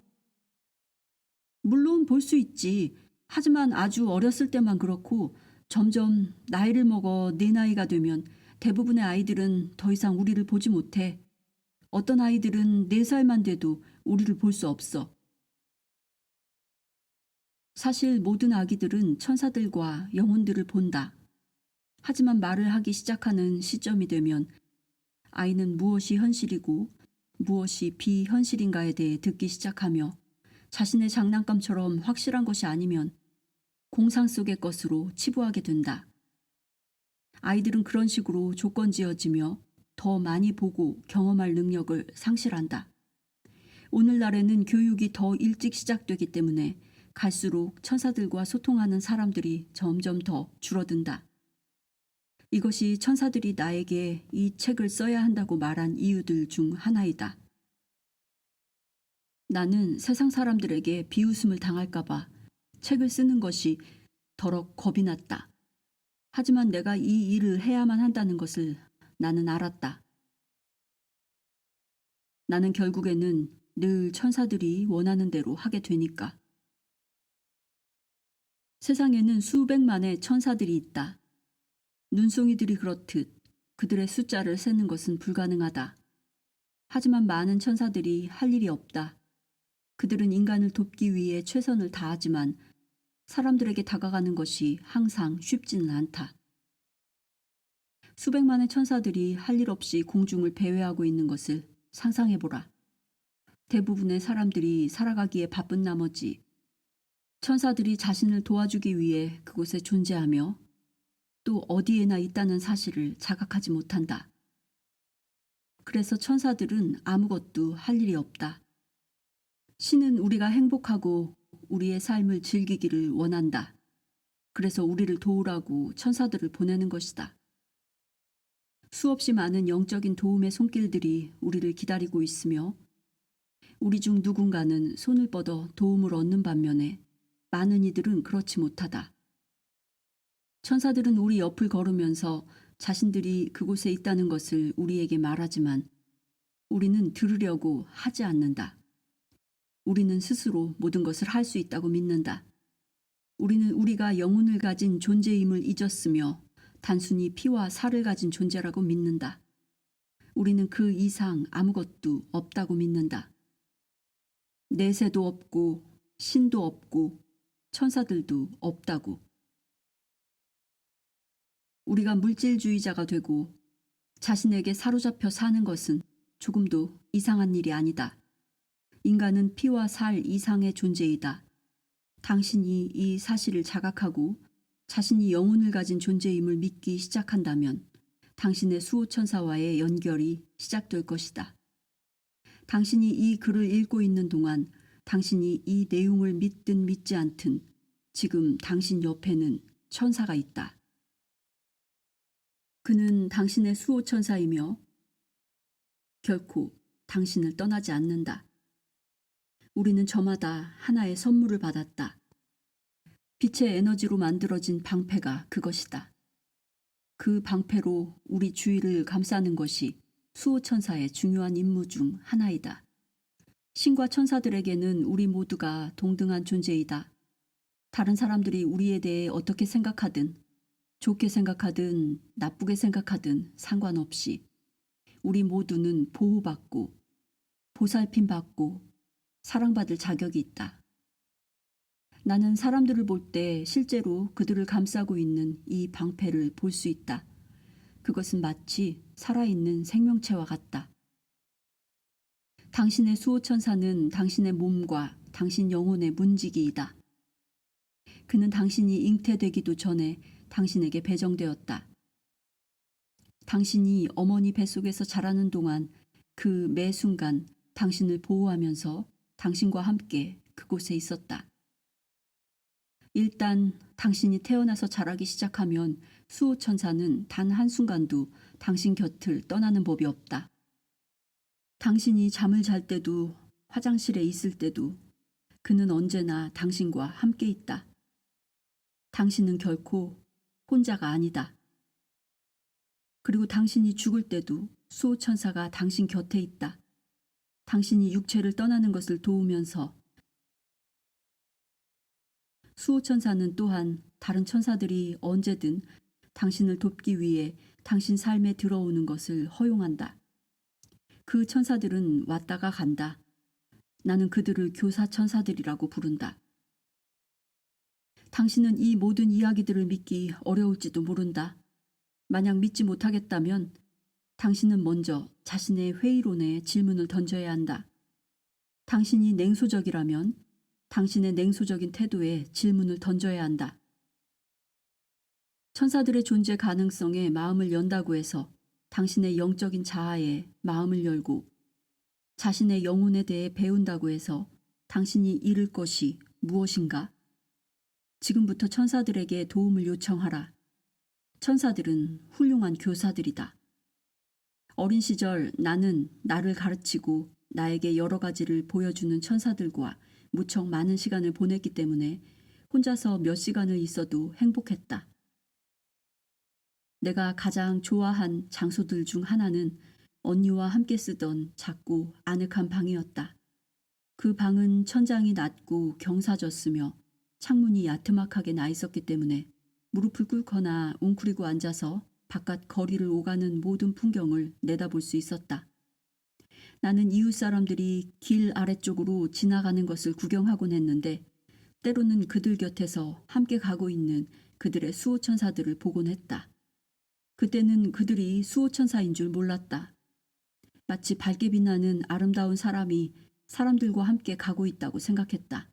물론 볼 수 있지. 하지만 아주 어렸을 때만 그렇고 점점 나이를 먹어 내 나이가 되면 대부분의 아이들은 더 이상 우리를 보지 못해. 어떤 아이들은 4살만 돼도 우리를 볼 수 없어. 사실 모든 아기들은 천사들과 영혼들을 본다. 하지만 말을 하기 시작하는 시점이 되면 아이는 무엇이 현실이고 무엇이 비현실인가에 대해 듣기 시작하며 자신의 장난감처럼 확실한 것이 아니면 공상 속의 것으로 치부하게 된다. 아이들은 그런 식으로 조건지어지며 더 많이 보고 경험할 능력을 상실한다. 오늘날에는 교육이 더 일찍 시작되기 때문에 갈수록 천사들과 소통하는 사람들이 점점 더 줄어든다. 이것이 천사들이 나에게 이 책을 써야 한다고 말한 이유들 중 하나이다. 나는 세상 사람들에게 비웃음을 당할까봐 책을 쓰는 것이 더럭 겁이 났다. 하지만 내가 이 일을 해야만 한다는 것을 나는 알았다. 나는 결국에는 늘 천사들이 원하는 대로 하게 되니까. 세상에는 수백만의 천사들이 있다. 눈송이들이 그렇듯 그들의 숫자를 세는 것은 불가능하다. 하지만 많은 천사들이 할 일이 없다. 그들은 인간을 돕기 위해 최선을 다하지만 사람들에게 다가가는 것이 항상 쉽지는 않다. 수백만의 천사들이 할 일 없이 공중을 배회하고 있는 것을 상상해보라. 대부분의 사람들이 살아가기에 바쁜 나머지 천사들이 자신을 도와주기 위해 그곳에 존재하며 또 어디에나 있다는 사실을 자각하지 못한다. 그래서 천사들은 아무것도 할 일이 없다. 신은 우리가 행복하고 우리의 삶을 즐기기를 원한다. 그래서 우리를 도우라고 천사들을 보내는 것이다. 수없이 많은 영적인 도움의 손길들이 우리를 기다리고 있으며 우리 중 누군가는 손을 뻗어 도움을 얻는 반면에 많은 이들은 그렇지 못하다. 천사들은 우리 옆을 걸으면서 자신들이 그곳에 있다는 것을 우리에게 말하지만 우리는 들으려고 하지 않는다. 우리는 스스로 모든 것을 할 수 있다고 믿는다. 우리는 우리가 영혼을 가진 존재임을 잊었으며 단순히 피와 살을 가진 존재라고 믿는다. 우리는 그 이상 아무것도 없다고 믿는다. 내세도 없고 신도 없고 천사들도 없다고. 우리가 물질주의자가 되고 자신에게 사로잡혀 사는 것은 조금도 이상한 일이 아니다. 인간은 피와 살 이상의 존재이다. 당신이 이 사실을 자각하고 자신이 영혼을 가진 존재임을 믿기 시작한다면 당신의 수호천사와의 연결이 시작될 것이다. 당신이 이 글을 읽고 있는 동안 당신이 이 내용을 믿든 믿지 않든 지금 당신 옆에는 천사가 있다. 그는 당신의 수호천사이며 결코 당신을 떠나지 않는다. 우리는 저마다 하나의 선물을 받았다. 빛의 에너지로 만들어진 방패가 그것이다. 그 방패로 우리 주위를 감싸는 것이 수호천사의 중요한 임무 중 하나이다. 신과 천사들에게는 우리 모두가 동등한 존재이다. 다른 사람들이 우리에 대해 어떻게 생각하든, 좋게 생각하든 나쁘게 생각하든 상관없이 우리 모두는 보호받고 보살핌받고 사랑받을 자격이 있다. 나는 사람들을 볼 때 실제로 그들을 감싸고 있는 이 방패를 볼 수 있다. 그것은 마치 살아있는 생명체와 같다. 당신의 수호천사는 당신의 몸과 당신 영혼의 문지기이다. 그는 당신이 잉태되기도 전에 당신에게 배정되었다. 당신이 어머니 뱃속에서 자라는 동안 그 매 순간 당신을 보호하면서 당신과 함께 그곳에 있었다. 일단 당신이 태어나서 자라기 시작하면 수호천사는 단 한순간도 당신 곁을 떠나는 법이 없다. 당신이 잠을 잘 때도 화장실에 있을 때도 그는 언제나 당신과 함께 있다. 당신은 결코 혼자가 아니다. 그리고 당신이 죽을 때도 수호천사가 당신 곁에 있다. 당신이 육체를 떠나는 것을 도우면서 수호천사는 또한 다른 천사들이 언제든 당신을 돕기 위해 당신 삶에 들어오는 것을 허용한다. 그 천사들은 왔다가 간다. 나는 그들을 교사천사들이라고 부른다. 당신은 이 모든 이야기들을 믿기 어려울지도 모른다. 만약 믿지 못하겠다면 당신은 먼저 자신의 회의론에 질문을 던져야 한다. 당신이 냉소적이라면 당신의 냉소적인 태도에 질문을 던져야 한다. 천사들의 존재 가능성에 마음을 연다고 해서 당신의 영적인 자아에 마음을 열고 자신의 영혼에 대해 배운다고 해서 당신이 잃을 것이 무엇인가? 지금부터 천사들에게 도움을 요청하라. 천사들은 훌륭한 교사들이다. 어린 시절 나는 나를 가르치고 나에게 여러 가지를 보여주는 천사들과 무척 많은 시간을 보냈기 때문에 혼자서 몇 시간을 있어도 행복했다. 내가 가장 좋아한 장소들 중 하나는 언니와 함께 쓰던 작고 아늑한 방이었다. 그 방은 천장이 낮고 경사졌으며 창문이 야트막하게 나 있었기 때문에 무릎을 꿇거나 웅크리고 앉아서 바깥 거리를 오가는 모든 풍경을 내다볼 수 있었다. 나는 이웃 사람들이 길 아래쪽으로 지나가는 것을 구경하곤 했는데 때로는 그들 곁에서 함께 가고 있는 그들의 수호천사들을 보곤 했다. 그때는 그들이 수호천사인 줄 몰랐다. 마치 밝게 빛나는 아름다운 사람이 사람들과 함께 가고 있다고 생각했다.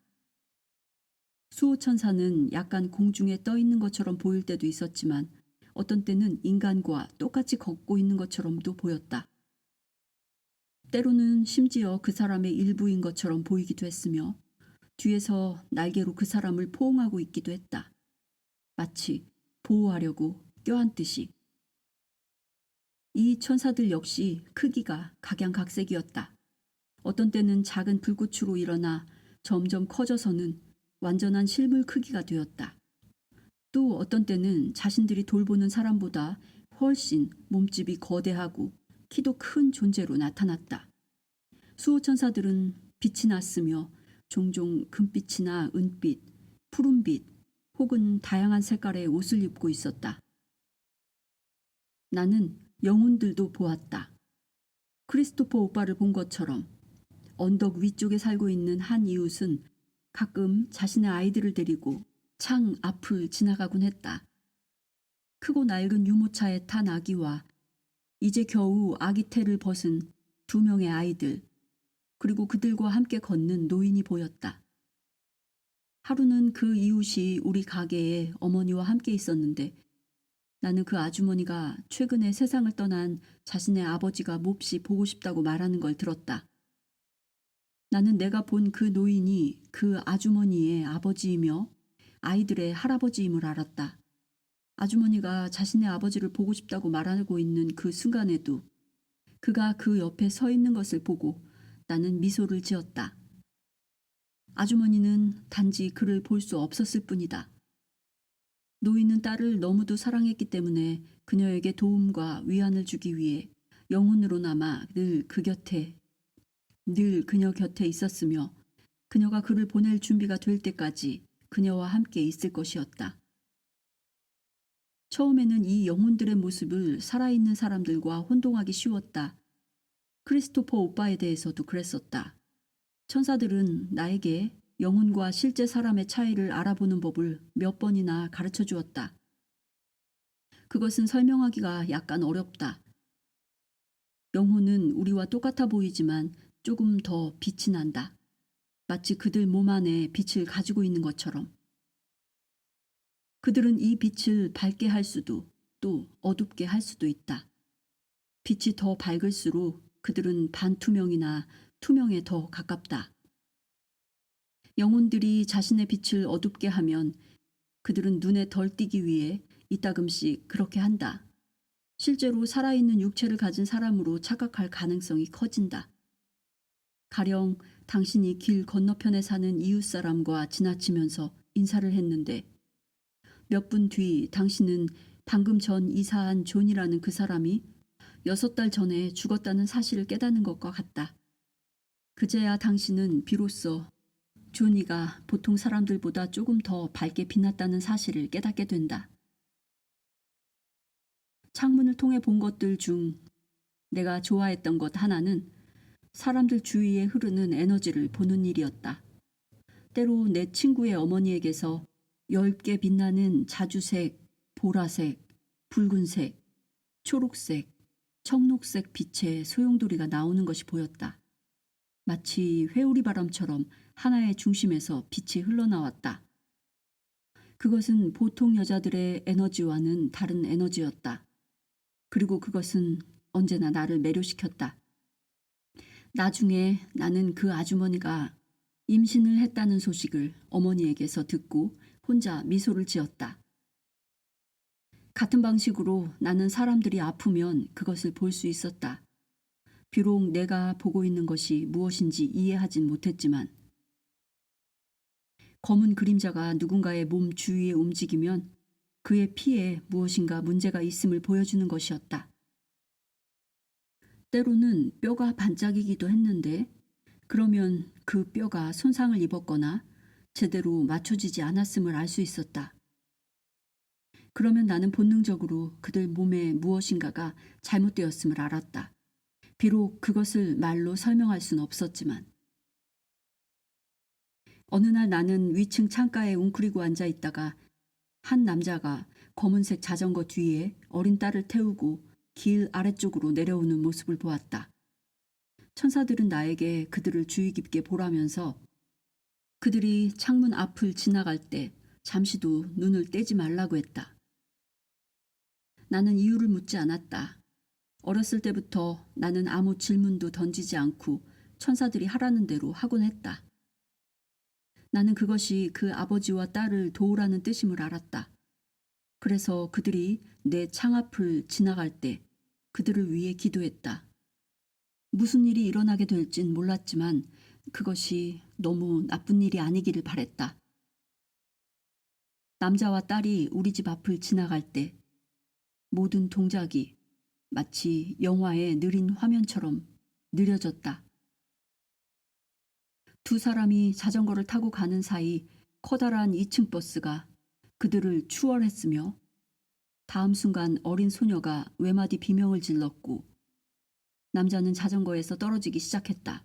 수호천사는 약간 공중에 떠 있는 것처럼 보일 때도 있었지만 어떤 때는 인간과 똑같이 걷고 있는 것처럼도 보였다. 때로는 심지어 그 사람의 일부인 것처럼 보이기도 했으며 뒤에서 날개로 그 사람을 포옹하고 있기도 했다. 마치 보호하려고 껴안듯이. 이 천사들 역시 크기가 각양각색이었다. 어떤 때는 작은 불꽃으로 일어나 점점 커져서는 완전한 실물 크기가 되었다. 또 어떤 때는 자신들이 돌보는 사람보다 훨씬 몸집이 거대하고 키도 큰 존재로 나타났다. 수호 천사들은 빛이 났으며 종종 금빛이나 은빛, 푸른빛 혹은 다양한 색깔의 옷을 입고 있었다. 나는 영혼들도 보았다. 크리스토퍼 오빠를 본 것처럼 언덕 위쪽에 살고 있는 한 이웃은 가끔 자신의 아이들을 데리고 창 앞을 지나가곤 했다. 크고 낡은 유모차에 탄 아기와 이제 겨우 아기 태를 벗은 2명의 아이들, 그리고 그들과 함께 걷는 노인이 보였다. 하루는 그 이웃이 우리 가게에 어머니와 함께 있었는데 나는 그 아주머니가 최근에 세상을 떠난 자신의 아버지가 몹시 보고 싶다고 말하는 걸 들었다. 나는 내가 본 그 노인이 그 아주머니의 아버지이며 아이들의 할아버지임을 알았다. 아주머니가 자신의 아버지를 보고 싶다고 말하고 있는 그 순간에도 그가 그 옆에 서 있는 것을 보고 나는 미소를 지었다. 아주머니는 단지 그를 볼 수 없었을 뿐이다. 노인은 딸을 너무도 사랑했기 때문에 그녀에게 도움과 위안을 주기 위해 영혼으로나마 늘 그녀 곁에 있었으며 그녀가 그를 보낼 준비가 될 때까지 그녀와 함께 있을 것이었다. 처음에는 이 영혼들의 모습을 살아있는 사람들과 혼동하기 쉬웠다. 크리스토퍼 오빠에 대해서도 그랬었다. 천사들은 나에게 영혼과 실제 사람의 차이를 알아보는 법을 몇 번이나 가르쳐 주었다. 그것은 설명하기가 약간 어렵다. 영혼은 우리와 똑같아 보이지만 조금 더 빛이 난다. 마치 그들 몸 안에 빛을 가지고 있는 것처럼. 그들은 이 빛을 밝게 할 수도 또 어둡게 할 수도 있다. 빛이 더 밝을수록 그들은 반투명이나 투명에 더 가깝다. 영혼들이 자신의 빛을 어둡게 하면 그들은 눈에 덜 띄기 위해 이따금씩 그렇게 한다. 실제로 살아있는 육체를 가진 사람으로 착각할 가능성이 커진다. 가령 당신이 길 건너편에 사는 이웃 사람과 지나치면서 인사를 했는데 몇 분 뒤 당신은 방금 전 이사한 존이라는 그 사람이 6달 전에 죽었다는 사실을 깨닫는 것과 같다. 그제야 당신은 비로소 존이가 보통 사람들보다 조금 더 밝게 빛났다는 사실을 깨닫게 된다. 창문을 통해 본 것들 중 내가 좋아했던 것 하나는 사람들 주위에 흐르는 에너지를 보는 일이었다. 때로 내 친구의 어머니에게서 엷게 빛나는 자주색, 보라색, 붉은색, 초록색, 청록색 빛의 소용돌이가 나오는 것이 보였다. 마치 회오리 바람처럼 하나의 중심에서 빛이 흘러나왔다. 그것은 보통 여자들의 에너지와는 다른 에너지였다. 그리고 그것은 언제나 나를 매료시켰다. 나중에 나는 그 아주머니가 임신을 했다는 소식을 어머니에게서 듣고 혼자 미소를 지었다. 같은 방식으로 나는 사람들이 아프면 그것을 볼 수 있었다. 비록 내가 보고 있는 것이 무엇인지 이해하진 못했지만 검은 그림자가 누군가의 몸 주위에 움직이면 그의 피에 무엇인가 문제가 있음을 보여주는 것이었다. 때로는 뼈가 반짝이기도 했는데 그러면 그 뼈가 손상을 입었거나 제대로 맞춰지지 않았음을 알 수 있었다. 그러면 나는 본능적으로 그들 몸에 무엇인가가 잘못되었음을 알았다. 비록 그것을 말로 설명할 수는 없었지만. 어느 날 나는 위층 창가에 웅크리고 앉아 있다가 한 남자가 검은색 자전거 뒤에 어린 딸을 태우고 길 아래쪽으로 내려오는 모습을 보았다. 천사들은 나에게 그들을 주의 깊게 보라면서 그들이 창문 앞을 지나갈 때 잠시도 눈을 떼지 말라고 했다. 나는 이유를 묻지 않았다. 어렸을 때부터 나는 아무 질문도 던지지 않고 천사들이 하라는 대로 하곤 했다. 나는 그것이 그 아버지와 딸을 도우라는 뜻임을 알았다. 그래서 그들이 내 창 앞을 지나갈 때 그들을 위해 기도했다. 무슨 일이 일어나게 될진 몰랐지만 그것이 너무 나쁜 일이 아니기를 바랬다. 남자와 딸이 우리 집 앞을 지나갈 때 모든 동작이 마치 영화의 느린 화면처럼 느려졌다. 두 사람이 자전거를 타고 가는 사이 커다란 2층 버스가 그들을 추월했으며 다음 순간 어린 소녀가 외마디 비명을 질렀고 남자는 자전거에서 떨어지기 시작했다.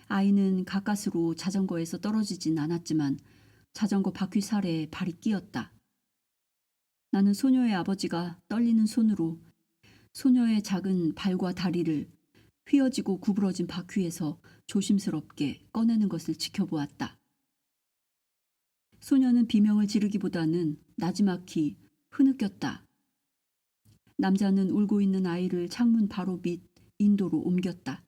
아이는 가까스로 자전거에서 떨어지진 않았지만 자전거 바퀴 살에 발이 끼었다. 나는 소녀의 아버지가 떨리는 손으로 소녀의 작은 발과 다리를 휘어지고 구부러진 바퀴에서 조심스럽게 꺼내는 것을 지켜보았다. 소녀는 비명을 지르기보다는 나지막히 흐느꼈다. 남자는 울고 있는 아이를 창문 바로 밑 인도로 옮겼다.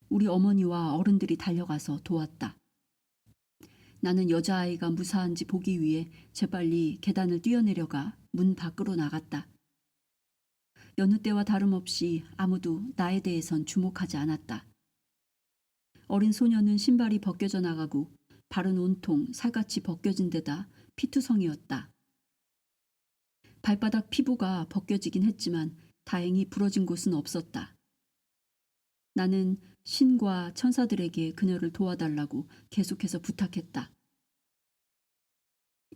우리 어머니와 어른들이 달려가서 도왔다. 나는 여자아이가 무사한지 보기 위해 재빨리 계단을 뛰어내려가 문 밖으로 나갔다. 여느 때와 다름없이 아무도 나에 대해선 주목하지 않았다. 어린 소녀는 신발이 벗겨져 나가고 발은 온통 살같이 벗겨진 데다 피투성이었다. 발바닥 피부가 벗겨지긴 했지만 다행히 부러진 곳은 없었다. 나는 신과 천사들에게 그녀를 도와달라고 계속해서 부탁했다.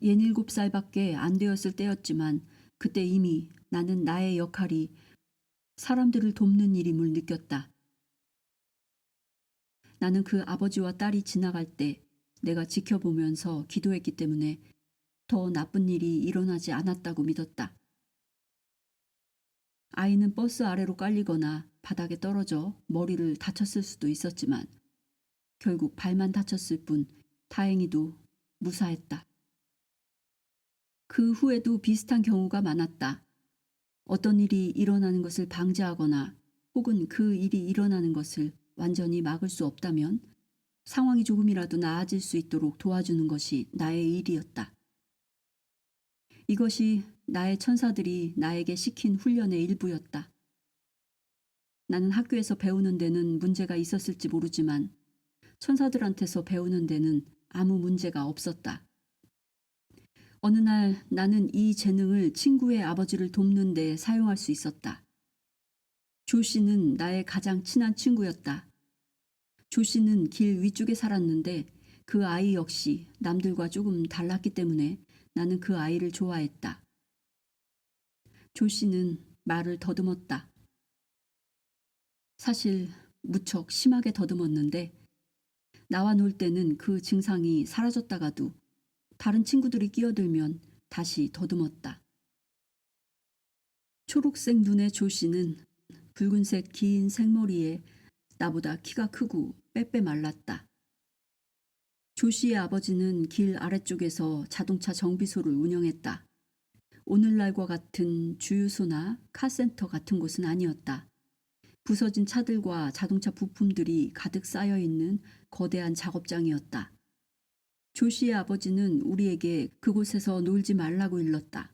67살밖에 안 되었을 때였지만 그때 이미 나는 나의 역할이 사람들을 돕는 일임을 느꼈다. 나는 그 아버지와 딸이 지나갈 때 내가 지켜보면서 기도했기 때문에 더 나쁜 일이 일어나지 않았다고 믿었다. 아이는 버스 아래로 깔리거나 바닥에 떨어져 머리를 다쳤을 수도 있었지만 결국 발만 다쳤을 뿐 다행히도 무사했다. 그 후에도 비슷한 경우가 많았다. 어떤 일이 일어나는 것을 방지하거나 혹은 그 일이 일어나는 것을 완전히 막을 수 없다면 상황이 조금이라도 나아질 수 있도록 도와주는 것이 나의 일이었다. 이것이 나의 천사들이 나에게 시킨 훈련의 일부였다. 나는 학교에서 배우는 데는 문제가 있었을지 모르지만 천사들한테서 배우는 데는 아무 문제가 없었다. 어느 날 나는 이 재능을 친구의 아버지를 돕는 데 사용할 수 있었다. 조 씨는 나의 가장 친한 친구였다. 조 씨는 길 위쪽에 살았는데 그 아이 역시 남들과 조금 달랐기 때문에 나는 그 아이를 좋아했다. 조 씨는 말을 더듬었다. 사실 무척 심하게 더듬었는데 나와 놀 때는 그 증상이 사라졌다가도 다른 친구들이 끼어들면 다시 더듬었다. 초록색 눈의 조 씨는 붉은색 긴 생머리에 나보다 키가 크고 빼빼 말랐다. 조 씨의 아버지는 길 아래쪽에서 자동차 정비소를 운영했다. 오늘날과 같은 주유소나 카센터 같은 곳은 아니었다. 부서진 차들과 자동차 부품들이 가득 쌓여 있는 거대한 작업장이었다. 조 씨의 아버지는 우리에게 그곳에서 놀지 말라고 일렀다.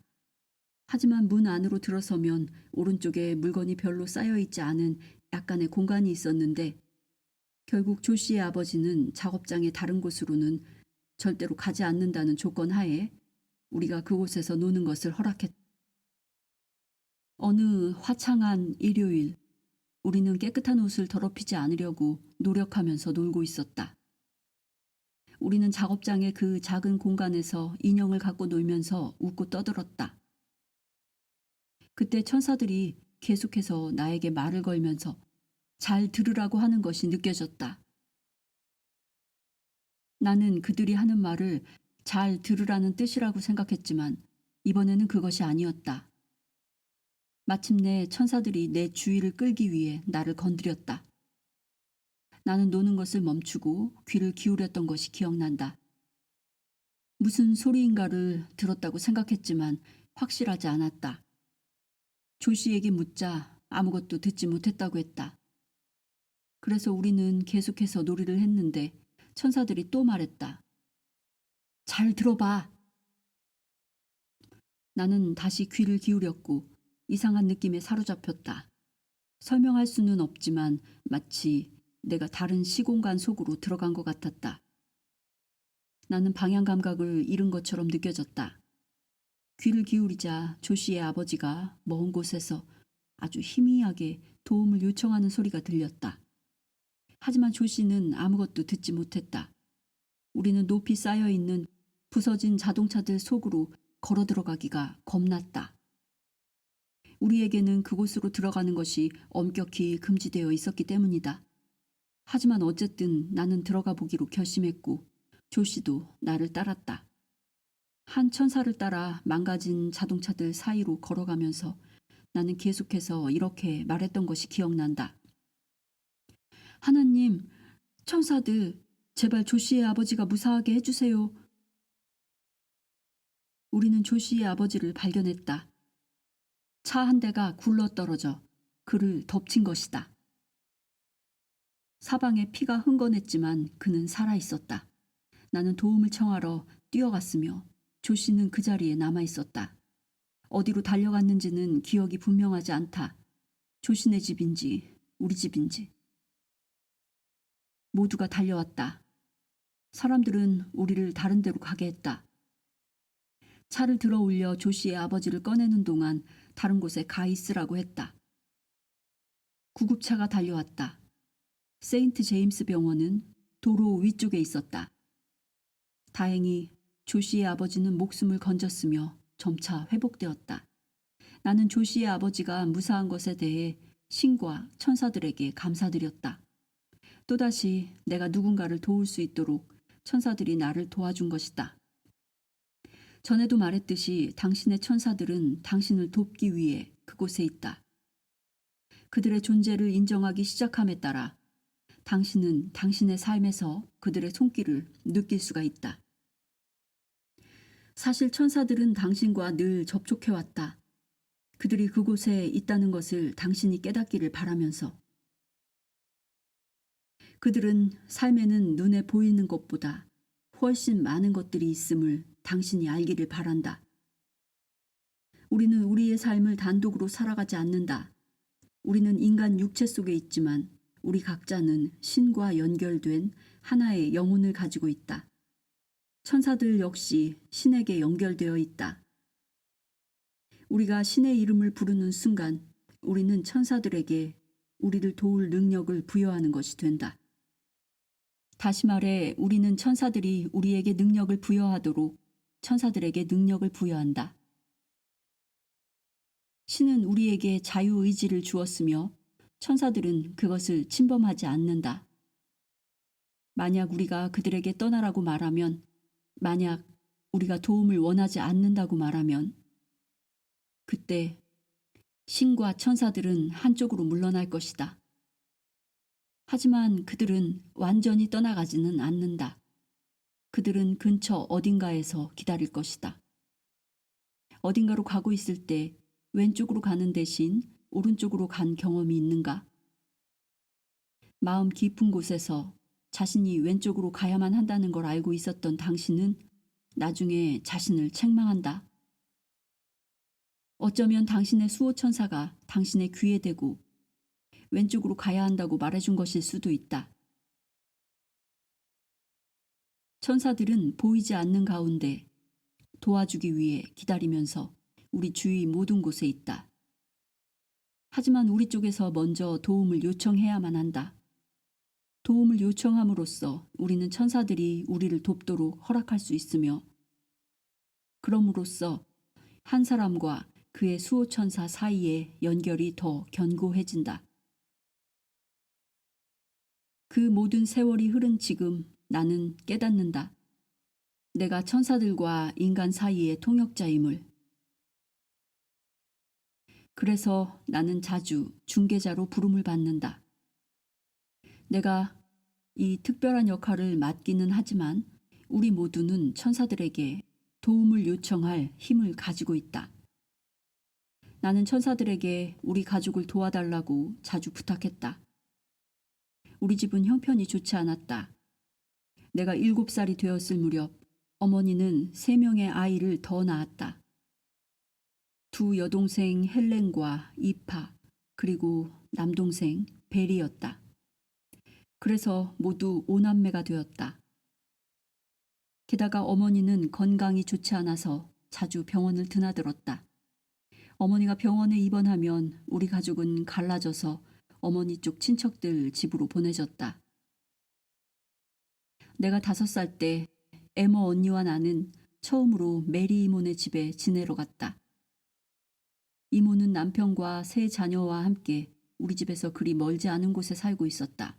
하지만 문 안으로 들어서면 오른쪽에 물건이 별로 쌓여 있지 않은 약간의 공간이 있었는데 결국 조 씨의 아버지는 작업장의 다른 곳으로는 절대로 가지 않는다는 조건 하에 우리가 그곳에서 노는 것을 허락했다. 어느 화창한 일요일, 우리는 깨끗한 옷을 더럽히지 않으려고 노력하면서 놀고 있었다. 우리는 작업장의 그 작은 공간에서 인형을 갖고 놀면서 웃고 떠들었다. 그때 천사들이 계속해서 나에게 말을 걸면서 잘 들으라고 하는 것이 느껴졌다. 나는 그들이 하는 말을 잘 들으라는 뜻이라고 생각했지만 이번에는 그것이 아니었다. 마침내 천사들이 내 주의를 끌기 위해 나를 건드렸다. 나는 노는 것을 멈추고 귀를 기울였던 것이 기억난다. 무슨 소리인가를 들었다고 생각했지만 확실하지 않았다. 조 씨에게 묻자 아무것도 듣지 못했다고 했다. 그래서 우리는 계속해서 놀이를 했는데 천사들이 또 말했다. 잘 들어봐. 나는 다시 귀를 기울였고 이상한 느낌에 사로잡혔다. 설명할 수는 없지만 마치 내가 다른 시공간 속으로 들어간 것 같았다. 나는 방향 감각을 잃은 것처럼 느껴졌다. 귀를 기울이자 조 씨의 아버지가 먼 곳에서 아주 희미하게 도움을 요청하는 소리가 들렸다. 하지만 조 씨는 아무것도 듣지 못했다. 우리는 높이 쌓여있는 부서진 자동차들 속으로 걸어 들어가기가 겁났다. 우리에게는 그곳으로 들어가는 것이 엄격히 금지되어 있었기 때문이다. 하지만 어쨌든 나는 들어가 보기로 결심했고 조 씨도 나를 따랐다. 한 천사를 따라 망가진 자동차들 사이로 걸어가면서 나는 계속해서 이렇게 말했던 것이 기억난다. 하나님, 천사들, 제발 조 씨의 아버지가 무사하게 해주세요. 우리는 조 씨의 아버지를 발견했다. 차 한 대가 굴러떨어져 그를 덮친 것이다. 사방에 피가 흥건했지만 그는 살아있었다. 나는 도움을 청하러 뛰어갔으며 조 씨는 그 자리에 남아있었다. 어디로 달려갔는지는 기억이 분명하지 않다. 조 씨네 집인지 우리 집인지. 모두가 달려왔다. 사람들은 우리를 다른 데로 가게 했다. 차를 들어 올려 조 씨의 아버지를 꺼내는 동안 다른 곳에 가 있으라고 했다. 구급차가 달려왔다. 세인트 제임스 병원은 도로 위쪽에 있었다. 다행히 조 씨의 아버지는 목숨을 건졌으며 점차 회복되었다. 나는 조 씨의 아버지가 무사한 것에 대해 신과 천사들에게 감사드렸다. 또다시 내가 누군가를 도울 수 있도록 천사들이 나를 도와준 것이다. 전에도 말했듯이 당신의 천사들은 당신을 돕기 위해 그곳에 있다. 그들의 존재를 인정하기 시작함에 따라 당신은 당신의 삶에서 그들의 손길을 느낄 수가 있다. 사실 천사들은 당신과 늘 접촉해왔다. 그들이 그곳에 있다는 것을 당신이 깨닫기를 바라면서. 그들은 삶에는 눈에 보이는 것보다 훨씬 많은 것들이 있음을 당신이 알기를 바란다. 우리는 우리의 삶을 단독으로 살아가지 않는다. 우리는 인간 육체 속에 있지만 우리 각자는 신과 연결된 하나의 영혼을 가지고 있다. 천사들 역시 신에게 연결되어 있다. 우리가 신의 이름을 부르는 순간 우리는 천사들에게 우리를 도울 능력을 부여하는 것이 된다. 다시 말해 우리는 천사들이 우리에게 능력을 부여하도록 천사들에게 능력을 부여한다. 신은 우리에게 자유의지를 주었으며 천사들은 그것을 침범하지 않는다. 만약 우리가 그들에게 떠나라고 말하면, 만약 우리가 도움을 원하지 않는다고 말하면 그때 신과 천사들은 한쪽으로 물러날 것이다. 하지만 그들은 완전히 떠나가지는 않는다. 그들은 근처 어딘가에서 기다릴 것이다. 어딘가로 가고 있을 때 왼쪽으로 가는 대신 오른쪽으로 간 경험이 있는가? 마음 깊은 곳에서 자신이 왼쪽으로 가야만 한다는 걸 알고 있었던 당신은 나중에 자신을 책망한다. 어쩌면 당신의 수호천사가 당신의 귀에 대고 왼쪽으로 가야 한다고 말해준 것일 수도 있다. 천사들은 보이지 않는 가운데 도와주기 위해 기다리면서 우리 주위 모든 곳에 있다. 하지만 우리 쪽에서 먼저 도움을 요청해야만 한다. 도움을 요청함으로써 우리는 천사들이 우리를 돕도록 허락할 수 있으며 그럼으로써 한 사람과 그의 수호천사 사이의 연결이 더 견고해진다. 그 모든 세월이 흐른 지금 나는 깨닫는다. 내가 천사들과 인간 사이의 통역자임을. 그래서 나는 자주 중개자로 부름을 받는다. 내가 이 특별한 역할을 맡기는 하지만 우리 모두는 천사들에게 도움을 요청할 힘을 가지고 있다. 나는 천사들에게 우리 가족을 도와달라고 자주 부탁했다. 우리 집은 형편이 좋지 않았다. 내가 7살이 되었을 무렵 어머니는 3명의 아이를 더 낳았다. 2 여동생 헬렌과 이파 그리고 남동생 벨이었다. 그래서 모두 5남매가 되었다. 게다가 어머니는 건강이 좋지 않아서 자주 병원을 드나들었다. 어머니가 병원에 입원하면 우리 가족은 갈라져서 어머니 쪽 친척들 집으로 보내졌다. 내가 5살 때 에머 언니와 나는 처음으로 메리 이모네 집에 지내러 갔다. 이모는 남편과 세 자녀와 함께 우리 집에서 그리 멀지 않은 곳에 살고 있었다.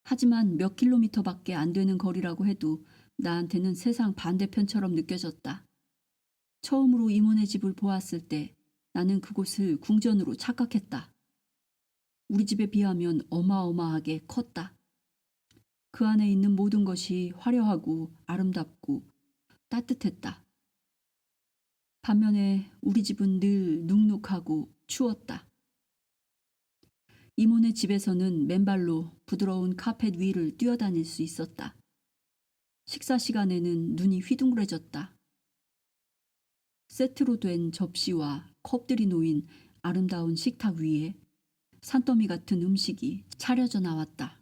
하지만 몇 킬로미터밖에 안 되는 거리라고 해도 나한테는 세상 반대편처럼 느껴졌다. 처음으로 이모네 집을 보았을 때 나는 그곳을 궁전으로 착각했다. 우리 집에 비하면 어마어마하게 컸다. 그 안에 있는 모든 것이 화려하고 아름답고 따뜻했다. 반면에 우리 집은 늘 눅눅하고 추웠다. 이모네 집에서는 맨발로 부드러운 카펫 위를 뛰어다닐 수 있었다. 식사 시간에는 눈이 휘둥그레졌다. 세트로 된 접시와 컵들이 놓인 아름다운 식탁 위에 산더미 같은 음식이 차려져 나왔다.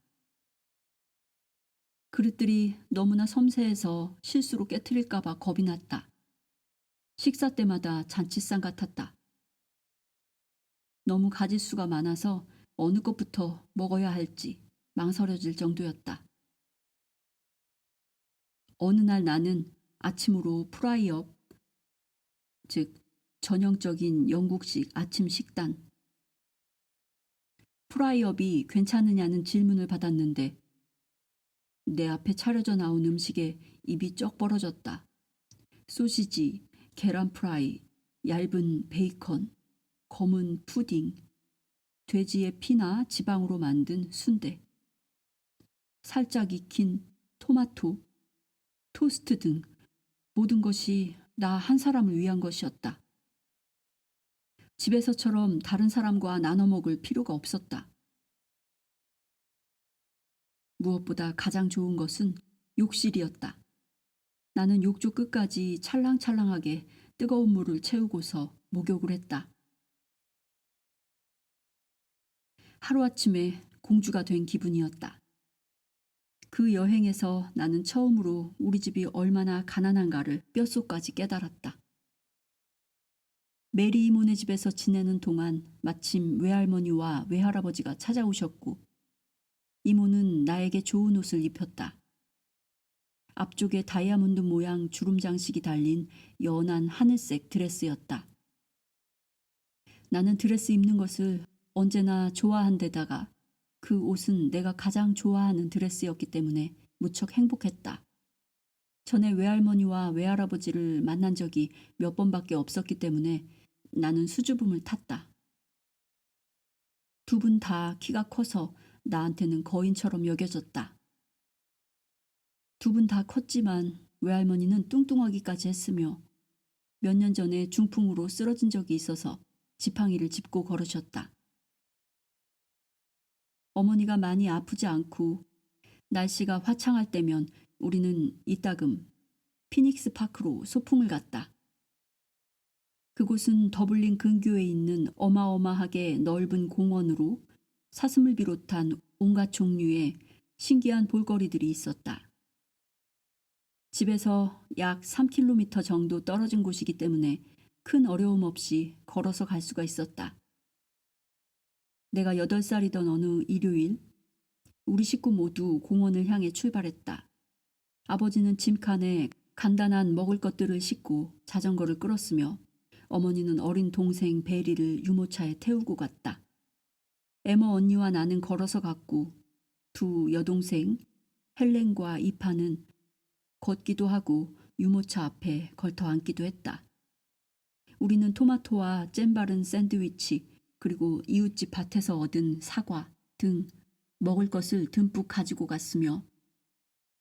그릇들이 너무나 섬세해서 실수로 깨트릴까봐 겁이 났다. 식사 때마다 잔치상 같았다. 너무 가짓수가 많아서 어느 것부터 먹어야 할지 망설여질 정도였다. 어느 날 나는 아침으로 프라이업, 즉 전형적인 영국식 아침 식단, 프라이업이 괜찮으냐는 질문을 받았는데 내 앞에 차려져 나온 음식에 입이 쩍 벌어졌다. 소시지, 계란 프라이, 얇은 베이컨, 검은 푸딩, 돼지의 피나 지방으로 만든 순대, 살짝 익힌 토마토, 토스트 등 모든 것이 나 한 사람을 위한 것이었다. 집에서처럼 다른 사람과 나눠 먹을 필요가 없었다. 무엇보다 가장 좋은 것은 욕실이었다. 나는 욕조 끝까지 찰랑찰랑하게 뜨거운 물을 채우고서 목욕을 했다. 하루아침에 공주가 된 기분이었다. 그 여행에서 나는 처음으로 우리 집이 얼마나 가난한가를 뼛속까지 깨달았다. 메리 이모네 집에서 지내는 동안 마침 외할머니와 외할아버지가 찾아오셨고 이모는 나에게 좋은 옷을 입혔다. 앞쪽에 다이아몬드 모양 주름 장식이 달린 연한 하늘색 드레스였다. 나는 드레스 입는 것을 언제나 좋아한 데다가 그 옷은 내가 가장 좋아하는 드레스였기 때문에 무척 행복했다. 전에 외할머니와 외할아버지를 만난 적이 몇 번밖에 없었기 때문에 나는 수줍음을 탔다. 두 분 다 키가 커서 나한테는 거인처럼 여겨졌다. 두 분 다 컸지만 외할머니는 뚱뚱하기까지 했으며 몇 년 전에 중풍으로 쓰러진 적이 있어서 지팡이를 짚고 걸으셨다. 어머니가 많이 아프지 않고 날씨가 화창할 때면 우리는 이따금 피닉스 파크로 소풍을 갔다. 그곳은 더블린 근교에 있는 어마어마하게 넓은 공원으로 사슴을 비롯한 온갖 종류의 신기한 볼거리들이 있었다. 집에서 약 3km 정도 떨어진 곳이기 때문에 큰 어려움 없이 걸어서 갈 수가 있었다. 내가 8살이던 어느 일요일, 우리 식구 모두 공원을 향해 출발했다. 아버지는 짐칸에 간단한 먹을 것들을 싣고 자전거를 끌었으며 어머니는 어린 동생 베리를 유모차에 태우고 갔다. 에머 언니와 나는 걸어서 갔고 두 여동생 헬렌과 이파는 걷기도 하고 유모차 앞에 걸터 앉기도 했다. 우리는 토마토와 잼 바른 샌드위치 그리고 이웃집 밭에서 얻은 사과 등 먹을 것을 듬뿍 가지고 갔으며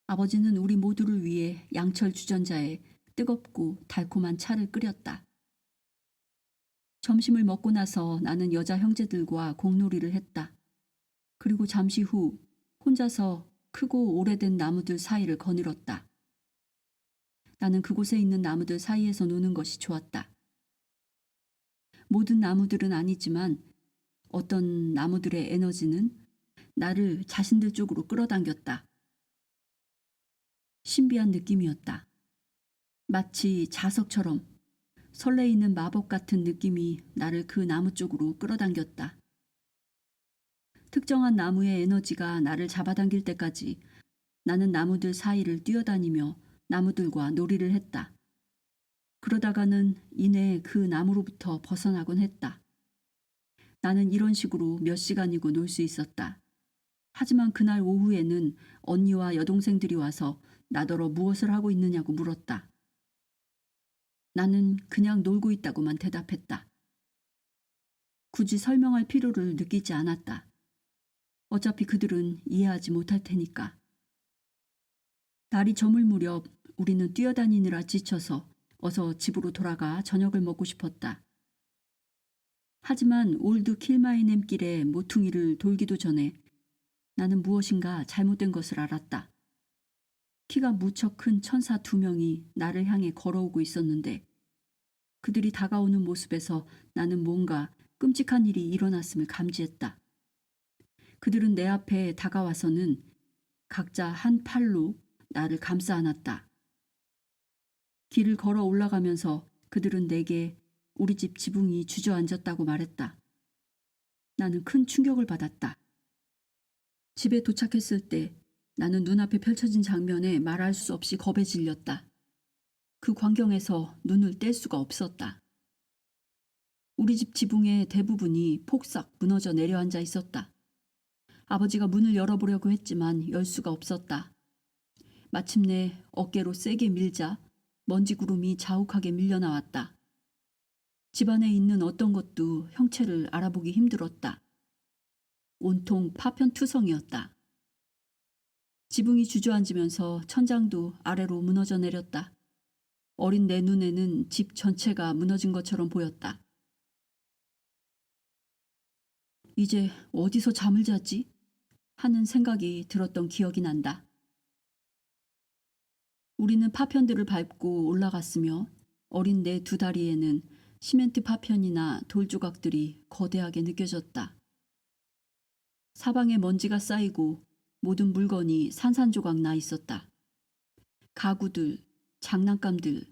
아버지는 우리 모두를 위해 양철 주전자에 뜨겁고 달콤한 차를 끓였다. 점심을 먹고 나서 나는 여자 형제들과 공놀이를 했다. 그리고 잠시 후 혼자서 크고 오래된 나무들 사이를 거닐었다. 나는 그곳에 있는 나무들 사이에서 노는 것이 좋았다. 모든 나무들은 아니지만 어떤 나무들의 에너지는 나를 자신들 쪽으로 끌어당겼다. 신비한 느낌이었다. 마치 자석처럼 설레이는 마법 같은 느낌이 나를 그 나무 쪽으로 끌어당겼다. 특정한 나무의 에너지가 나를 잡아당길 때까지 나는 나무들 사이를 뛰어다니며 나무들과 놀이를 했다. 그러다가는 이내 그 나무로부터 벗어나곤 했다. 나는 이런 식으로 몇 시간이고 놀 수 있었다. 하지만 그날 오후에는 언니와 여동생들이 와서 나더러 무엇을 하고 있느냐고 물었다. 나는 그냥 놀고 있다고만 대답했다. 굳이 설명할 필요를 느끼지 않았다. 어차피 그들은 이해하지 못할 테니까. 날이 저물 무렵 우리는 뛰어다니느라 지쳐서 어서 집으로 돌아가 저녁을 먹고 싶었다. 하지만 올드 킬마이넴 길의 모퉁이를 돌기도 전에 나는 무엇인가 잘못된 것을 알았다. 키가 무척 큰 천사 2명이 나를 향해 걸어오고 있었는데 그들이 다가오는 모습에서 나는 뭔가 끔찍한 일이 일어났음을 감지했다. 그들은 내 앞에 다가와서는 각자 한 팔로 나를 감싸 안았다. 길을 걸어 올라가면서 그들은 내게 우리 집 지붕이 주저앉았다고 말했다. 나는 큰 충격을 받았다. 집에 도착했을 때 나는 눈앞에 펼쳐진 장면에 말할 수 없이 겁에 질렸다. 그 광경에서 눈을 뗄 수가 없었다. 우리 집 지붕의 대부분이 폭삭 무너져 내려앉아 있었다. 아버지가 문을 열어보려고 했지만 열 수가 없었다. 마침내 어깨로 세게 밀자 먼지 구름이 자욱하게 밀려나왔다. 집안에 있는 어떤 것도 형체를 알아보기 힘들었다. 온통 파편투성이었다. 지붕이 주저앉으면서 천장도 아래로 무너져 내렸다. 어린 내 눈에는 집 전체가 무너진 것처럼 보였다. 이제 어디서 잠을 자지? 하는 생각이 들었던 기억이 난다. 우리는 파편들을 밟고 올라갔으며 어린 내 2다리에는 시멘트 파편이나 돌 조각들이 거대하게 느껴졌다. 사방에 먼지가 쌓이고 모든 물건이 산산조각 나 있었다. 가구들, 장난감들,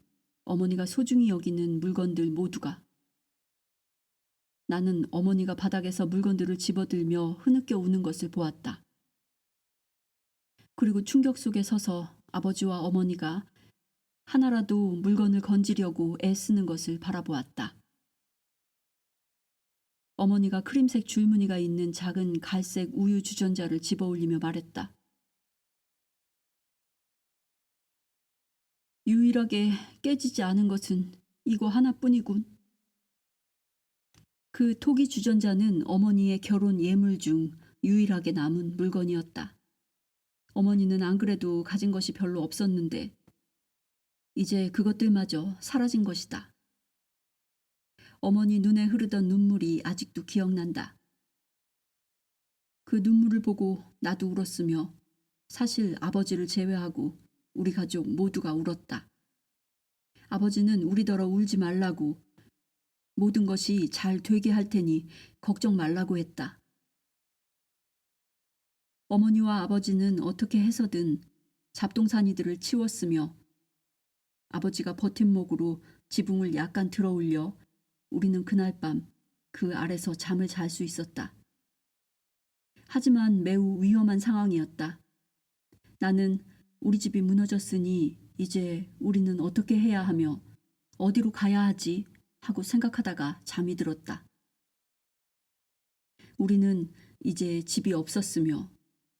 어머니가 소중히 여기는 물건들 모두가. 나는 어머니가 바닥에서 물건들을 집어들며 흐느껴 우는 것을 보았다. 그리고 충격 속에 서서 아버지와 어머니가 하나라도 물건을 건지려고 애쓰는 것을 바라보았다. 어머니가 크림색 줄무늬가 있는 작은 갈색 우유 주전자를 집어 올리며 말했다. 유일하게 깨지지 않은 것은 이거 하나뿐이군. 그 토기 주전자는 어머니의 결혼 예물 중 유일하게 남은 물건이었다. 어머니는 안 그래도 가진 것이 별로 없었는데 이제 그것들마저 사라진 것이다. 어머니 눈에 흐르던 눈물이 아직도 기억난다. 그 눈물을 보고 나도 울었으며 사실 아버지를 제외하고 우리 가족 모두가 울었다. 아버지는 우리더러 울지 말라고 모든 것이 잘 되게 할 테니 걱정 말라고 했다. 어머니와 아버지는 어떻게 해서든 잡동사니들을 치웠으며 아버지가 버팀목으로 지붕을 약간 들어 올려 우리는 그날 밤 그 아래서 잠을 잘 수 있었다. 하지만 매우 위험한 상황이었다. 나는 우리 집이 무너졌으니 이제 우리는 어떻게 해야 하며 어디로 가야 하지 하고 생각하다가 잠이 들었다. 우리는 이제 집이 없었으며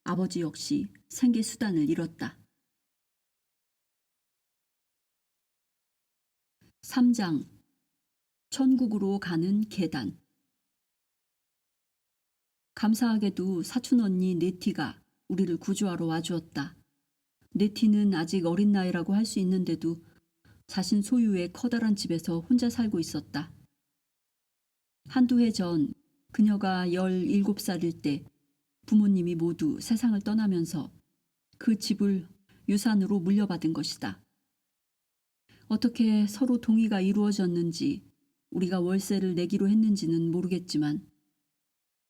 아버지 역시 생계 수단을 잃었다. 3장 천국으로 가는 계단. 감사하게도 사촌 언니 네티가 우리를 구조하러 와주었다. 네티는 아직 어린 나이라고 할 수 있는데도 자신 소유의 커다란 집에서 혼자 살고 있었다. 한두 해 전 그녀가 17살일 때 부모님이 모두 세상을 떠나면서 그 집을 유산으로 물려받은 것이다. 어떻게 서로 동의가 이루어졌는지 우리가 월세를 내기로 했는지는 모르겠지만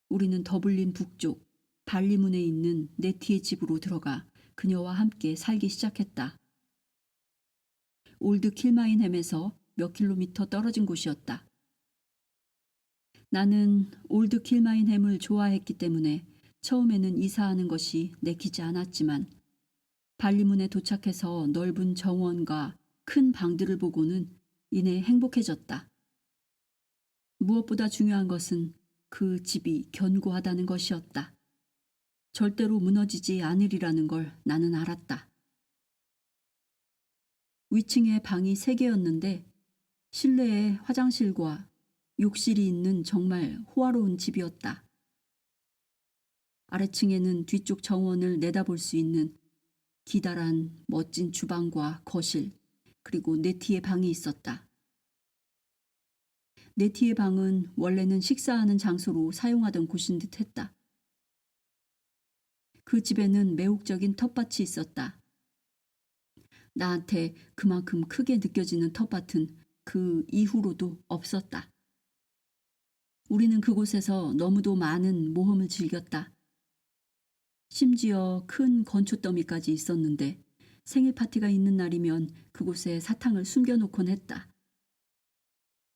우리는 더블린 북쪽 발리문에 있는 네티의 집으로 들어가 그녀와 함께 살기 시작했다. 올드 킬마인햄에서 몇 킬로미터 떨어진 곳이었다. 나는 올드 킬마인햄을 좋아했기 때문에 처음에는 이사하는 것이 내키지 않았지만 발리문에 도착해서 넓은 정원과 큰 방들을 보고는 이내 행복해졌다. 무엇보다 중요한 것은 그 집이 견고하다는 것이었다. 절대로 무너지지 않으리라는 걸 나는 알았다. 위층에 방이 3개였는데 실내에 화장실과 욕실이 있는 정말 호화로운 집이었다. 아래층에는 뒤쪽 정원을 내다볼 수 있는 기다란 멋진 주방과 거실, 그리고 네티의 방이 있었다. 네티의 방은 원래는 식사하는 장소로 사용하던 곳인 듯 했다. 그 집에는 매혹적인 텃밭이 있었다. 나한테 그만큼 크게 느껴지는 텃밭은 그 이후로도 없었다. 우리는 그곳에서 너무도 많은 모험을 즐겼다. 심지어 큰 건초 더미까지 있었는데 생일 파티가 있는 날이면 그곳에 사탕을 숨겨놓곤 했다.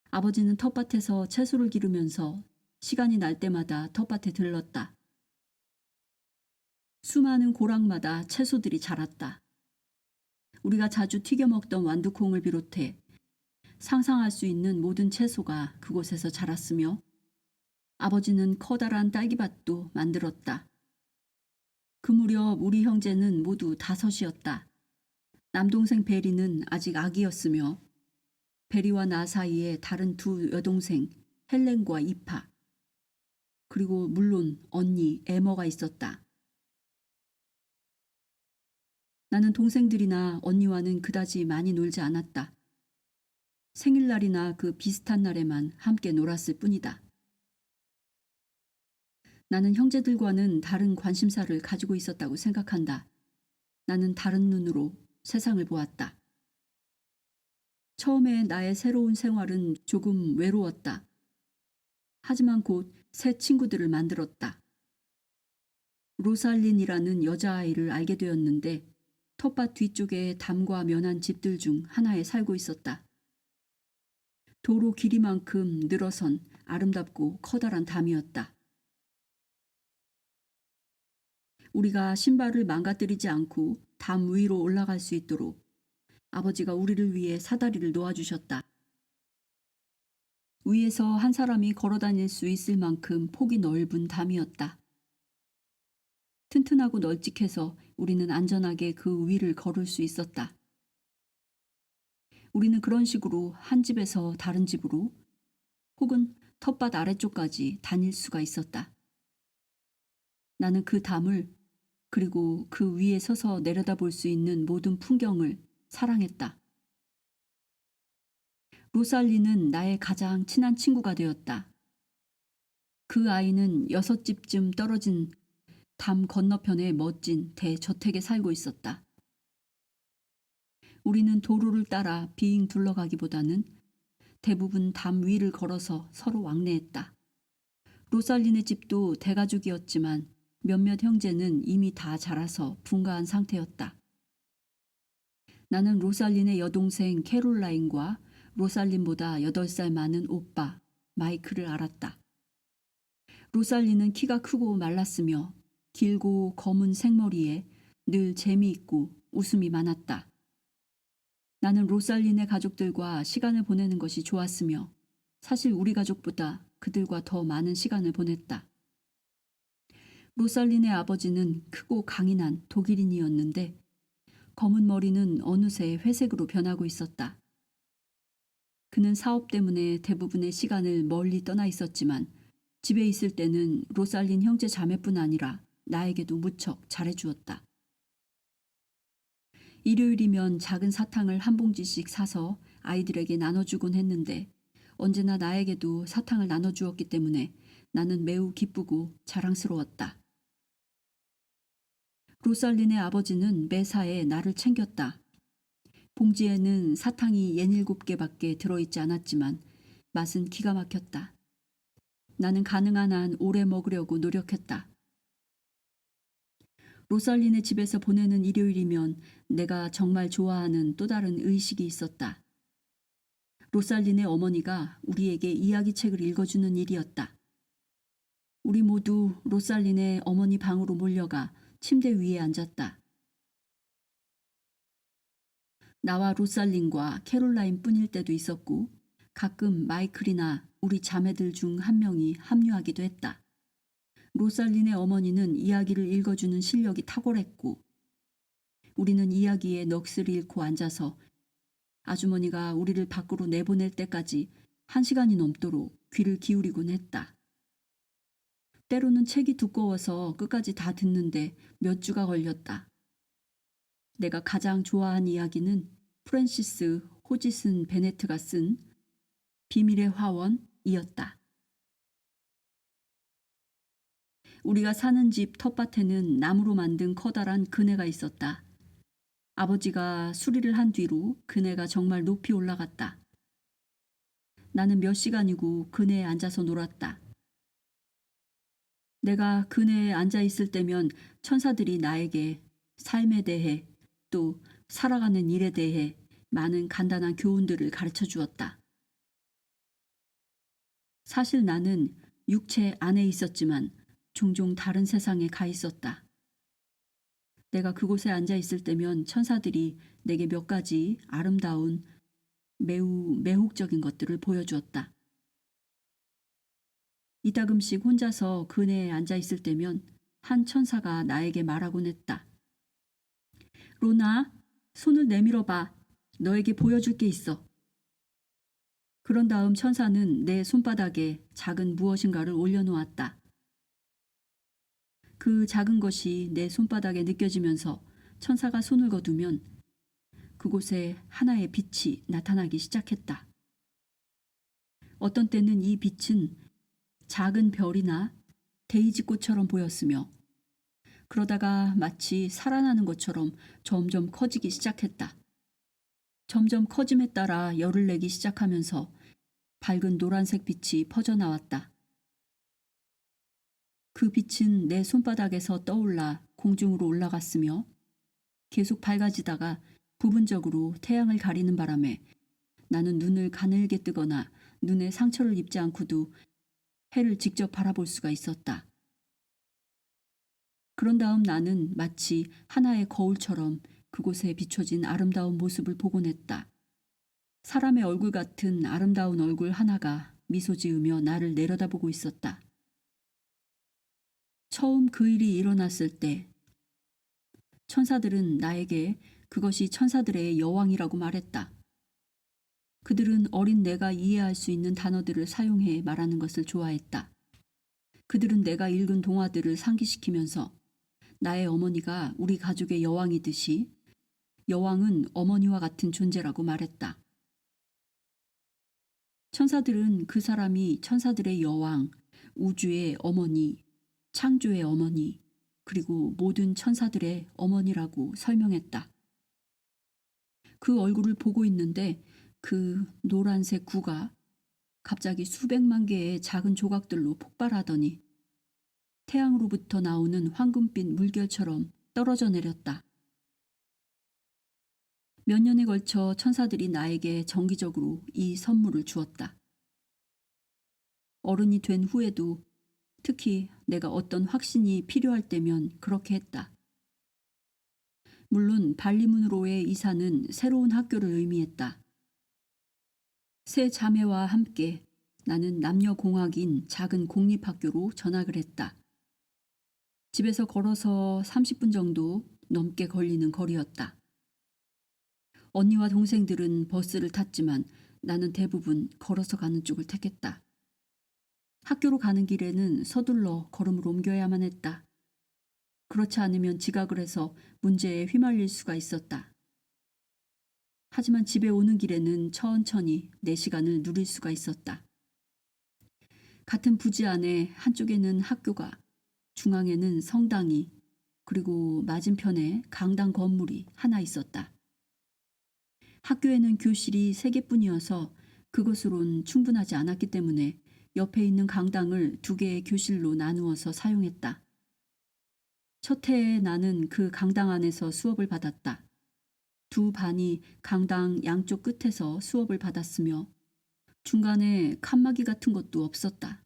아버지는 텃밭에서 채소를 기르면서 시간이 날 때마다 텃밭에 들렀다. 수많은 고랑마다 채소들이 자랐다. 우리가 자주 튀겨 먹던 완두콩을 비롯해 상상할 수 있는 모든 채소가 그곳에서 자랐으며 아버지는 커다란 딸기밭도 만들었다. 그 무렵 우리 형제는 모두 5이었다. 남동생 베리는 아직 아기였으며 베리와 나 사이에 다른 2 여동생 헬렌과 이파, 그리고 물론 언니 에머가 있었다. 나는 동생들이나 언니와는 그다지 많이 놀지 않았다. 생일날이나 그 비슷한 날에만 함께 놀았을 뿐이다. 나는 형제들과는 다른 관심사를 가지고 있었다고 생각한다. 나는 다른 눈으로 세상을 보았다. 처음에 나의 새로운 생활은 조금 외로웠다. 하지만 곧 새 친구들을 만들었다. 로살린이라는 여자아이를 알게 되었는데 텃밭 뒤쪽에 담과 면한 집들 중 하나에 살고 있었다. 도로 길이만큼 늘어선 아름답고 커다란 담이었다. 우리가 신발을 망가뜨리지 않고 담 위로 올라갈 수 있도록 아버지가 우리를 위해 사다리를 놓아주셨다. 위에서 한 사람이 걸어 다닐 수 있을 만큼 폭이 넓은 담이었다. 튼튼하고 널찍해서 우리는 안전하게 그 위를 걸을 수 있었다. 우리는 그런 식으로 한 집에서 다른 집으로 혹은 텃밭 아래쪽까지 다닐 수가 있었다. 나는 그 담을, 그리고 그 위에 서서 내려다볼 수 있는 모든 풍경을 사랑했다. 로살리는 나의 가장 친한 친구가 되었다. 그 아이는 6집쯤 떨어진 담 건너편의 멋진 대저택에 살고 있었다. 우리는 도로를 따라 빙 둘러가기보다는 대부분 담 위를 걸어서 서로 왕래했다. 로살린의 집도 대가족이었지만 몇몇 형제는 이미 다 자라서 분가한 상태였다. 나는 로살린의 여동생 캐롤라인과 로살린보다 8살 많은 오빠 마이크를 알았다. 로살린은 키가 크고 말랐으며 길고 검은 생머리에 늘 재미있고 웃음이 많았다. 나는 로살린의 가족들과 시간을 보내는 것이 좋았으며 사실 우리 가족보다 그들과 더 많은 시간을 보냈다. 로살린의 아버지는 크고 강인한 독일인이었는데 검은 머리는 어느새 회색으로 변하고 있었다. 그는 사업 때문에 대부분의 시간을 멀리 떠나 있었지만 집에 있을 때는 로살린 형제 자매뿐 아니라 나에게도 무척 잘해주었다. 일요일이면 작은 사탕을 한 봉지씩 사서 아이들에게 나눠주곤 했는데 언제나 나에게도 사탕을 나눠주었기 때문에 나는 매우 기쁘고 자랑스러웠다. 로살린의 아버지는 매사에 나를 챙겼다. 봉지에는 사탕이 67개밖에 들어있지 않았지만 맛은 기가 막혔다. 나는 가능한 한 오래 먹으려고 노력했다. 로살린의 집에서 보내는 일요일이면 내가 정말 좋아하는 또 다른 의식이 있었다. 로살린의 어머니가 우리에게 이야기책을 읽어주는 일이었다. 우리 모두 로살린의 어머니 방으로 몰려가 침대 위에 앉았다. 나와 로살린과 캐롤라인 뿐일 때도 있었고 가끔 마이클이나 우리 자매들 중 한 명이 합류하기도 했다. 로살린의 어머니는 이야기를 읽어주는 실력이 탁월했고 우리는 이야기에 넋을 잃고 앉아서 아주머니가 우리를 밖으로 내보낼 때까지 1시간이 넘도록 귀를 기울이곤 했다. 때로는 책이 두꺼워서 끝까지 다 듣는데 몇 주가 걸렸다. 내가 가장 좋아한 이야기는 프랜시스 호지슨 베네트가 쓴 비밀의 화원이었다. 우리가 사는 집 텃밭에는 나무로 만든 커다란 그네가 있었다. 아버지가 수리를 한 뒤로 그네가 정말 높이 올라갔다. 나는 몇 시간이고 그네에 앉아서 놀았다. 내가 그네에 앉아 있을 때면 천사들이 나에게 삶에 대해 또 살아가는 일에 대해 많은 간단한 교훈들을 가르쳐 주었다. 사실 나는 육체 안에 있었지만 종종 다른 세상에 가 있었다. 내가 그곳에 앉아 있을 때면 천사들이 내게 몇 가지 아름다운 매우 매혹적인 것들을 보여주었다. 이따금씩 혼자서 그네에 앉아 있을 때면 한 천사가 나에게 말하곤 했다. 로나, 손을 내밀어 봐. 너에게 보여줄 게 있어. 그런 다음 천사는 내 손바닥에 작은 무엇인가를 올려놓았다. 그 작은 것이 내 손바닥에 느껴지면서 천사가 손을 거두면 그곳에 하나의 빛이 나타나기 시작했다. 어떤 때는 이 빛은 작은 별이나 데이지꽃처럼 보였으며 그러다가 마치 살아나는 것처럼 점점 커지기 시작했다. 점점 커짐에 따라 열을 내기 시작하면서 밝은 노란색 빛이 퍼져나왔다. 그 빛은 내 손바닥에서 떠올라 공중으로 올라갔으며 계속 밝아지다가 부분적으로 태양을 가리는 바람에 나는 눈을 가늘게 뜨거나 눈에 상처를 입지 않고도 해를 직접 바라볼 수가 있었다. 그런 다음 나는 마치 하나의 거울처럼 그곳에 비춰진 아름다운 모습을 보곤 했다. 사람의 얼굴 같은 아름다운 얼굴 하나가 미소 지으며 나를 내려다보고 있었다. 처음 그 일이 일어났을 때 천사들은 나에게 그것이 천사들의 여왕이라고 말했다. 그들은 어린 내가 이해할 수 있는 단어들을 사용해 말하는 것을 좋아했다. 그들은 내가 읽은 동화들을 상기시키면서 나의 어머니가 우리 가족의 여왕이듯이 여왕은 어머니와 같은 존재라고 말했다. 천사들은 그 사람이 천사들의 여왕, 우주의 어머니, 창조의 어머니, 그리고 모든 천사들의 어머니라고 설명했다. 그 얼굴을 보고 있는데 그 노란색 구가 갑자기 수백만 개의 작은 조각들로 폭발하더니 태양으로부터 나오는 황금빛 물결처럼 떨어져 내렸다. 몇 년에 걸쳐 천사들이 나에게 정기적으로 이 선물을 주었다. 어른이 된 후에도 특히 내가 어떤 확신이 필요할 때면 그렇게 했다. 물론 발리문으로의 이사는 새로운 학교를 의미했다. 세 자매와 함께 나는 남녀공학인 작은 공립학교로 전학을 했다. 집에서 걸어서 30분 정도 넘게 걸리는 거리였다. 언니와 동생들은 버스를 탔지만 나는 대부분 걸어서 가는 쪽을 택했다. 학교로 가는 길에는 서둘러 걸음을 옮겨야만 했다. 그렇지 않으면 지각을 해서 문제에 휘말릴 수가 있었다. 하지만 집에 오는 길에는 천천히 내 시간을 누릴 수가 있었다. 같은 부지 안에 한쪽에는 학교가, 중앙에는 성당이, 그리고 맞은편에 강당 건물이 하나 있었다. 학교에는 교실이 3개뿐이어서 그것으론 충분하지 않았기 때문에 옆에 있는 강당을 2개의 교실로 나누어서 사용했다. 첫 해에 나는 그 강당 안에서 수업을 받았다. 2 반이 강당 양쪽 끝에서 수업을 받았으며 중간에 칸막이 같은 것도 없었다.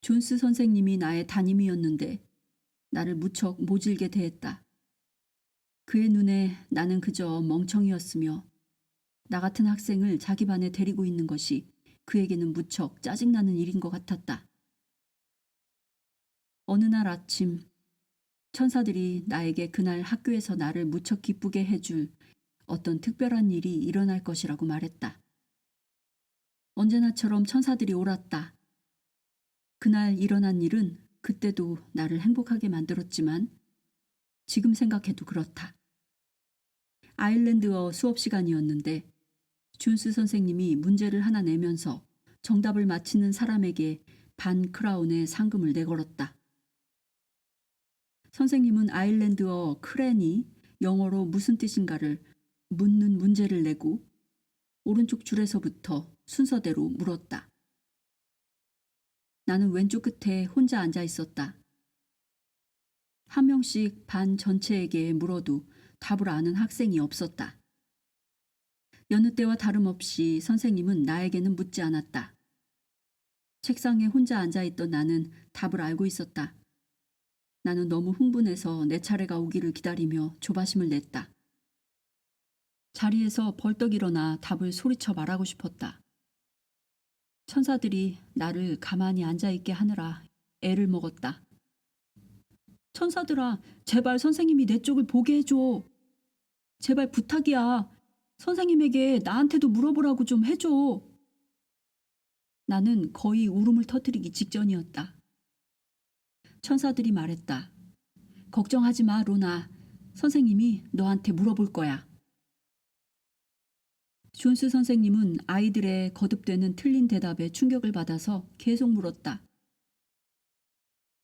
존스 선생님이 나의 담임이었는데 나를 무척 모질게 대했다. 그의 눈에 나는 그저 멍청이였으며 나 같은 학생을 자기 반에 데리고 있는 것이 그에게는 무척 짜증나는 일인 것 같았다. 어느 날 아침 천사들이 나에게 그날 학교에서 나를 무척 기쁘게 해줄 어떤 특별한 일이 일어날 것이라고 말했다. 언제나처럼 천사들이 옳았다. 그날 일어난 일은 그때도 나를 행복하게 만들었지만 지금 생각해도 그렇다. 아일랜드어 수업 시간이었는데 존스 선생님이 문제를 하나 내면서 정답을 맞히는 사람에게 반 크라운의 상금을 내걸었다. 선생님은 아일랜드어 크랜이 영어로 무슨 뜻인가를 묻는 문제를 내고 오른쪽 줄에서부터 순서대로 물었다. 나는 왼쪽 끝에 혼자 앉아 있었다. 한 명씩 반 전체에게 물어도 답을 아는 학생이 없었다. 여느 때와 다름없이 선생님은 나에게는 묻지 않았다. 책상에 혼자 앉아있던 나는 답을 알고 있었다. 나는 너무 흥분해서 내 차례가 오기를 기다리며 조바심을 냈다. 자리에서 벌떡 일어나 답을 소리쳐 말하고 싶었다. 천사들이 나를 가만히 앉아있게 하느라 애를 먹었다. 천사들아, 제발 선생님이 내 쪽을 보게 해줘. 제발 부탁이야. 선생님에게 나한테도 물어보라고 좀 해줘. 나는 거의 울음을 터뜨리기 직전이었다. 천사들이 말했다. 걱정하지 마, 로나. 선생님이 너한테 물어볼 거야. 존스 선생님은 아이들의 거듭되는 틀린 대답에 충격을 받아서 계속 물었다.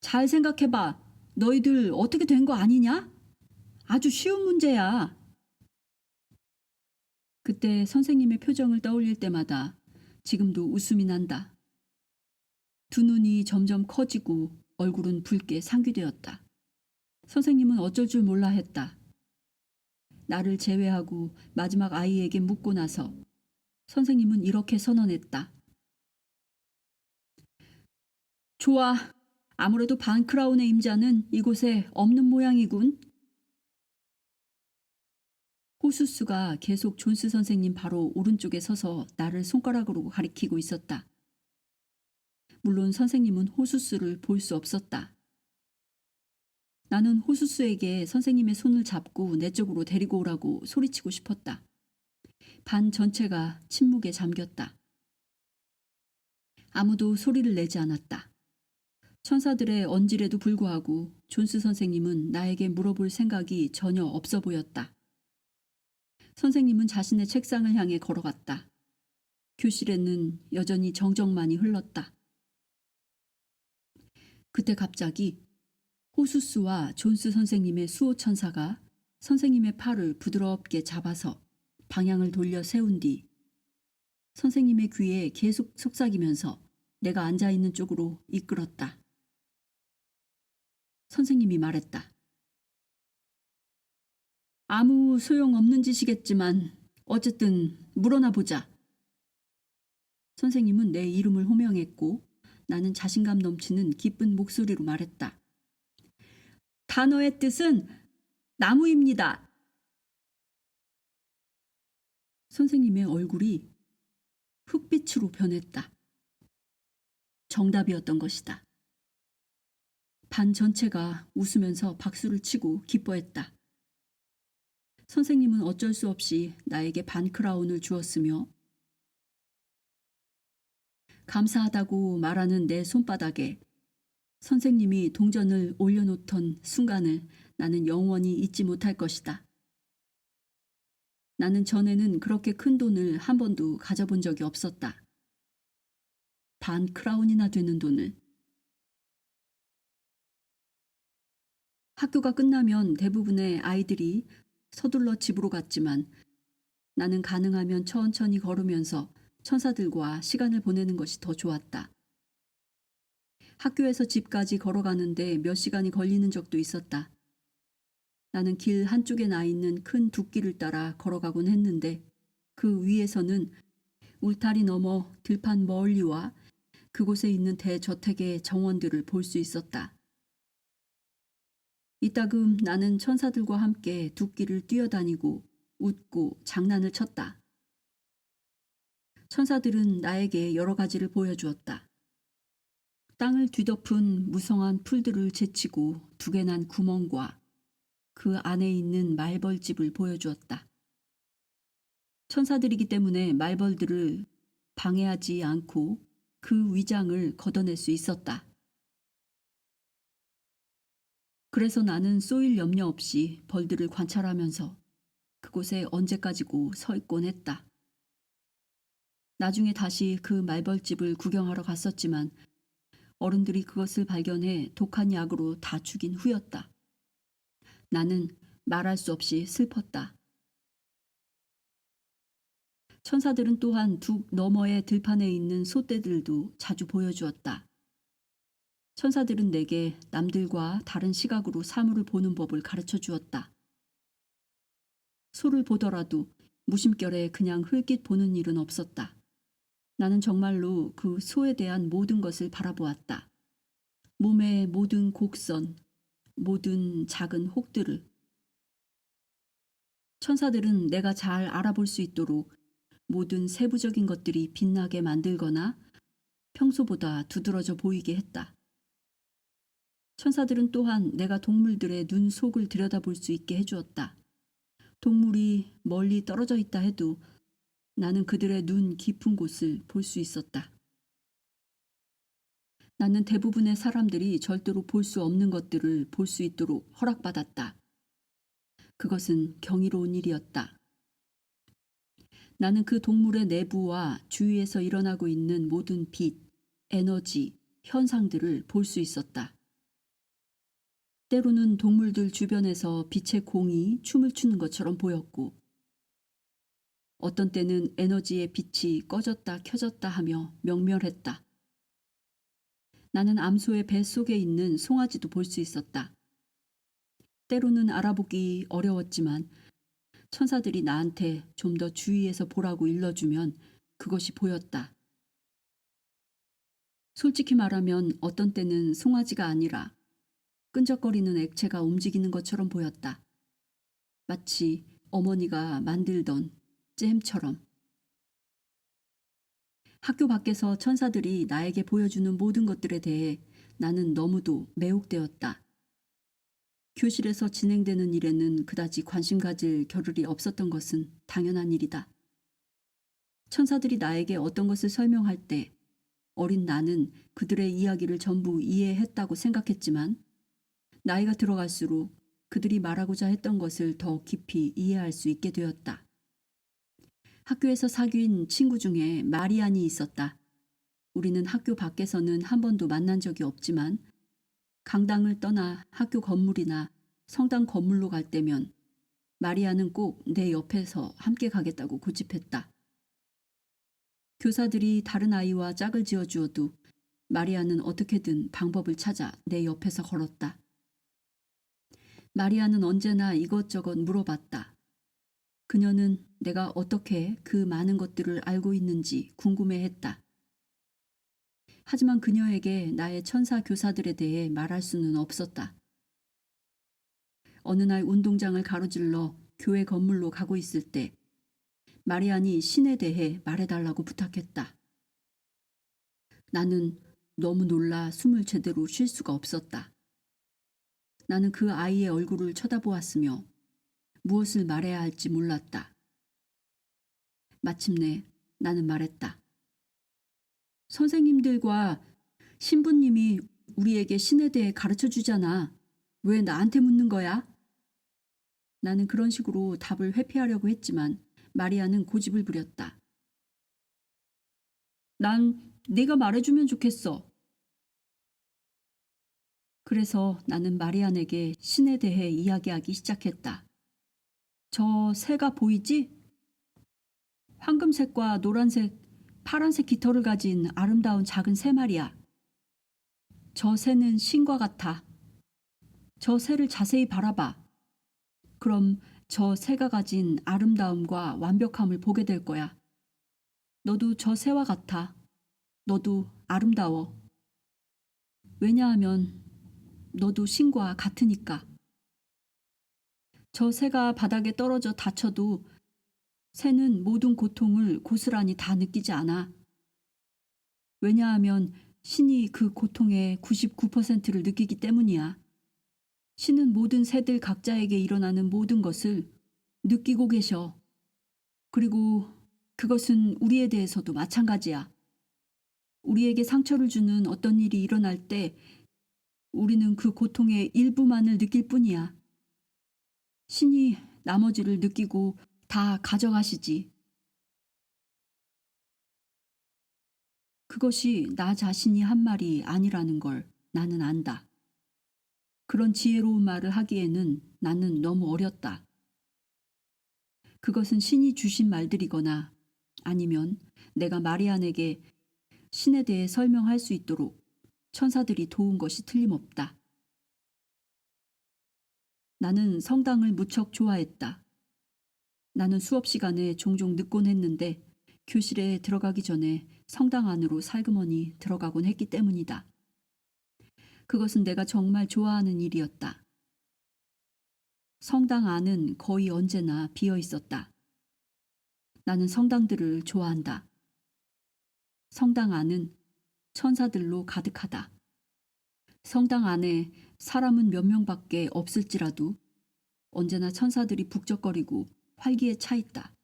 잘 생각해봐. 너희들 어떻게 된 거 아니냐? 아주 쉬운 문제야. 그때 선생님의 표정을 떠올릴 때마다 지금도 웃음이 난다. 두 눈이 점점 커지고 얼굴은 붉게 상기되었다. 선생님은 어쩔 줄 몰라 했다. 나를 제외하고 마지막 아이에게 묻고 나서 선생님은 이렇게 선언했다. 좋아. 아무래도 반 크라운의 임자는 이곳에 없는 모양이군. 호수스가 계속 존스 선생님 바로 오른쪽에 서서 나를 손가락으로 가리키고 있었다. 물론 선생님은 호수스를 볼 수 없었다. 나는 호수스에게 선생님의 손을 잡고 내 쪽으로 데리고 오라고 소리치고 싶었다. 반 전체가 침묵에 잠겼다. 아무도 소리를 내지 않았다. 천사들의 언질에도 불구하고 존스 선생님은 나에게 물어볼 생각이 전혀 없어 보였다. 선생님은 자신의 책상을 향해 걸어갔다. 교실에는 여전히 정적만이 흘렀다. 그때 갑자기 호수스와 존스 선생님의 수호천사가 선생님의 팔을 부드럽게 잡아서 방향을 돌려 세운 뒤 선생님의 귀에 계속 속삭이면서 내가 앉아있는 쪽으로 이끌었다. 선생님이 말했다. 아무 소용없는 짓이겠지만 어쨌든 물어나 보자. 선생님은 내 이름을 호명했고 나는 자신감 넘치는 기쁜 목소리로 말했다. 단어의 뜻은 나무입니다. 선생님의 얼굴이 흑빛으로 변했다. 정답이었던 것이다. 반 전체가 웃으면서 박수를 치고 기뻐했다. 선생님은 어쩔 수 없이 나에게 반 크라운을 주었으며 감사하다고 말하는 내 손바닥에 선생님이 동전을 올려놓던 순간을 나는 영원히 잊지 못할 것이다. 나는 전에는 그렇게 큰 돈을 한 번도 가져본 적이 없었다. 반 크라운이나 되는 돈을. 학교가 끝나면 대부분의 아이들이 서둘러 집으로 갔지만 나는 가능하면 천천히 걸으면서 천사들과 시간을 보내는 것이 더 좋았다. 학교에서 집까지 걸어가는데 몇 시간이 걸리는 적도 있었다. 나는 길 한쪽에 나 있는 큰 둑길을 따라 걸어가곤 했는데 그 위에서는 울타리 너머 들판 멀리와 그곳에 있는 대저택의 정원들을 볼 수 있었다. 이따금 나는 천사들과 함께 둑길을 뛰어다니고 웃고 장난을 쳤다. 천사들은 나에게 여러 가지를 보여주었다. 땅을 뒤덮은 무성한 풀들을 제치고 두개 난 구멍과 그 안에 있는 말벌집을 보여주었다. 천사들이기 때문에 말벌들을 방해하지 않고 그 위장을 걷어낼 수 있었다. 그래서 나는 쏘일 염려 없이 벌들을 관찰하면서 그곳에 언제까지고 서 있곤 했다. 나중에 다시 그 말벌집을 구경하러 갔었지만 어른들이 그것을 발견해 독한 약으로 다 죽인 후였다. 나는 말할 수 없이 슬펐다. 천사들은 또한 둑 너머의 들판에 있는 소떼들도 자주 보여주었다. 천사들은 내게 남들과 다른 시각으로 사물을 보는 법을 가르쳐 주었다. 소를 보더라도 무심결에 그냥 흘낏 보는 일은 없었다. 나는 정말로 그 소에 대한 모든 것을 바라보았다. 몸의 모든 곡선, 모든 작은 혹들을. 천사들은 내가 잘 알아볼 수 있도록 모든 세부적인 것들이 빛나게 만들거나 평소보다 두드러져 보이게 했다. 천사들은 또한 내가 동물들의 눈 속을 들여다볼 수 있게 해주었다. 동물이 멀리 떨어져 있다 해도 나는 그들의 눈 깊은 곳을 볼 수 있었다. 나는 대부분의 사람들이 절대로 볼 수 없는 것들을 볼 수 있도록 허락받았다. 그것은 경이로운 일이었다. 나는 그 동물의 내부와 주위에서 일어나고 있는 모든 빛, 에너지, 현상들을 볼 수 있었다. 때로는 동물들 주변에서 빛의 공이 춤을 추는 것처럼 보였고, 어떤 때는 에너지의 빛이 꺼졌다 켜졌다 하며 명멸했다. 나는 암소의 뱃속에 있는 송아지도 볼 수 있었다. 때로는 알아보기 어려웠지만 천사들이 나한테 좀 더 주의해서 보라고 일러주면 그것이 보였다. 솔직히 말하면 어떤 때는 송아지가 아니라 끈적거리는 액체가 움직이는 것처럼 보였다. 마치 어머니가 만들던 잼처럼. 학교 밖에서 천사들이 나에게 보여주는 모든 것들에 대해 나는 너무도 매혹되었다. 교실에서 진행되는 일에는 그다지 관심 가질 겨를이 없었던 것은 당연한 일이다. 천사들이 나에게 어떤 것을 설명할 때 어린 나는 그들의 이야기를 전부 이해했다고 생각했지만 나이가 들어갈수록 그들이 말하고자 했던 것을 더 깊이 이해할 수 있게 되었다. 학교에서 사귄 친구 중에 마리안이 있었다. 우리는 학교 밖에서는 한 번도 만난 적이 없지만 강당을 떠나 학교 건물이나 성당 건물로 갈 때면 마리아는 꼭 내 옆에서 함께 가겠다고 고집했다. 교사들이 다른 아이와 짝을 지어주어도 마리아는 어떻게든 방법을 찾아 내 옆에서 걸었다. 마리아는 언제나 이것저것 물어봤다. 그녀는 내가 어떻게 그 많은 것들을 알고 있는지 궁금해했다. 하지만 그녀에게 나의 천사 교사들에 대해 말할 수는 없었다. 어느 날 운동장을 가로질러 교회 건물로 가고 있을 때 마리안이 신에 대해 말해달라고 부탁했다. 나는 너무 놀라 숨을 제대로 쉴 수가 없었다. 나는 그 아이의 얼굴을 쳐다보았으며 무엇을 말해야 할지 몰랐다. 마침내 나는 말했다. 선생님들과 신부님이 우리에게 신에 대해 가르쳐 주잖아. 왜 나한테 묻는 거야? 나는 그런 식으로 답을 회피하려고 했지만 마리아는 고집을 부렸다. 난 네가 말해주면 좋겠어. 그래서 나는 마리안에게 신에 대해 이야기하기 시작했다. 저 새가 보이지? 황금색과 노란색, 파란색 깃털을 가진 아름다운 작은 새 말이야. 저 새는 신과 같아. 저 새를 자세히 바라봐. 그럼 저 새가 가진 아름다움과 완벽함을 보게 될 거야. 너도 저 새와 같아. 너도 아름다워. 왜냐하면 너도 신과 같으니까. 저 새가 바닥에 떨어져 다쳐도 새는 모든 고통을 고스란히 다 느끼지 않아. 왜냐하면 신이 그 고통의 99%를 느끼기 때문이야. 신은 모든 새들 각자에게 일어나는 모든 것을 느끼고 계셔. 그리고 그것은 우리에 대해서도 마찬가지야. 우리에게 상처를 주는 어떤 일이 일어날 때 우리는 그 고통의 일부만을 느낄 뿐이야. 신이 나머지를 느끼고 다 가져가시지. 그것이 나 자신이 한 말이 아니라는 걸 나는 안다. 그런 지혜로운 말을 하기에는 나는 너무 어렸다. 그것은 신이 주신 말들이거나 아니면 내가 마리안에게 신에 대해 설명할 수 있도록 천사들이 도운 것이 틀림없다. 나는 성당을 무척 좋아했다. 나는 수업 시간에 종종 늦곤 했는데 교실에 들어가기 전에 성당 안으로 살그머니 들어가곤 했기 때문이다. 그것은 내가 정말 좋아하는 일이었다. 성당 안은 거의 언제나 비어 있었다. 나는 성당들을 좋아한다. 성당 안은 천사들로 가득하다. 성당 안에 사람은 몇 명밖에 없을지라도 언제나 천사들이 북적거리고 활기에 차 있다.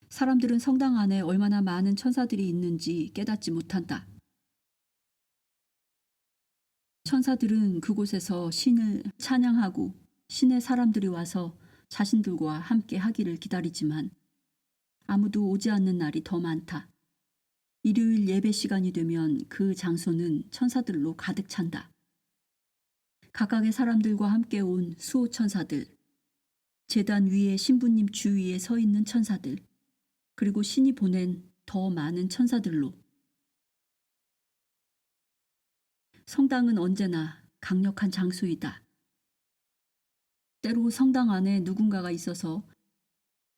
사람들은 성당 안에 얼마나 많은 천사들이 있는지 깨닫지 못한다. 천사들은 그곳에서 신을 찬양하고 신의 사람들이 와서 자신들과 함께 하기를 기다리지만 아무도 오지 않는 날이 더 많다. 일요일 예배 시간이 되면 그 장소는 천사들로 가득 찬다. 각각의 사람들과 함께 온 수호 천사들, 제단 위에 신부님 주위에 서 있는 천사들, 그리고 신이 보낸 더 많은 천사들로. 성당은 언제나 강력한 장소이다. 때로 성당 안에 누군가가 있어서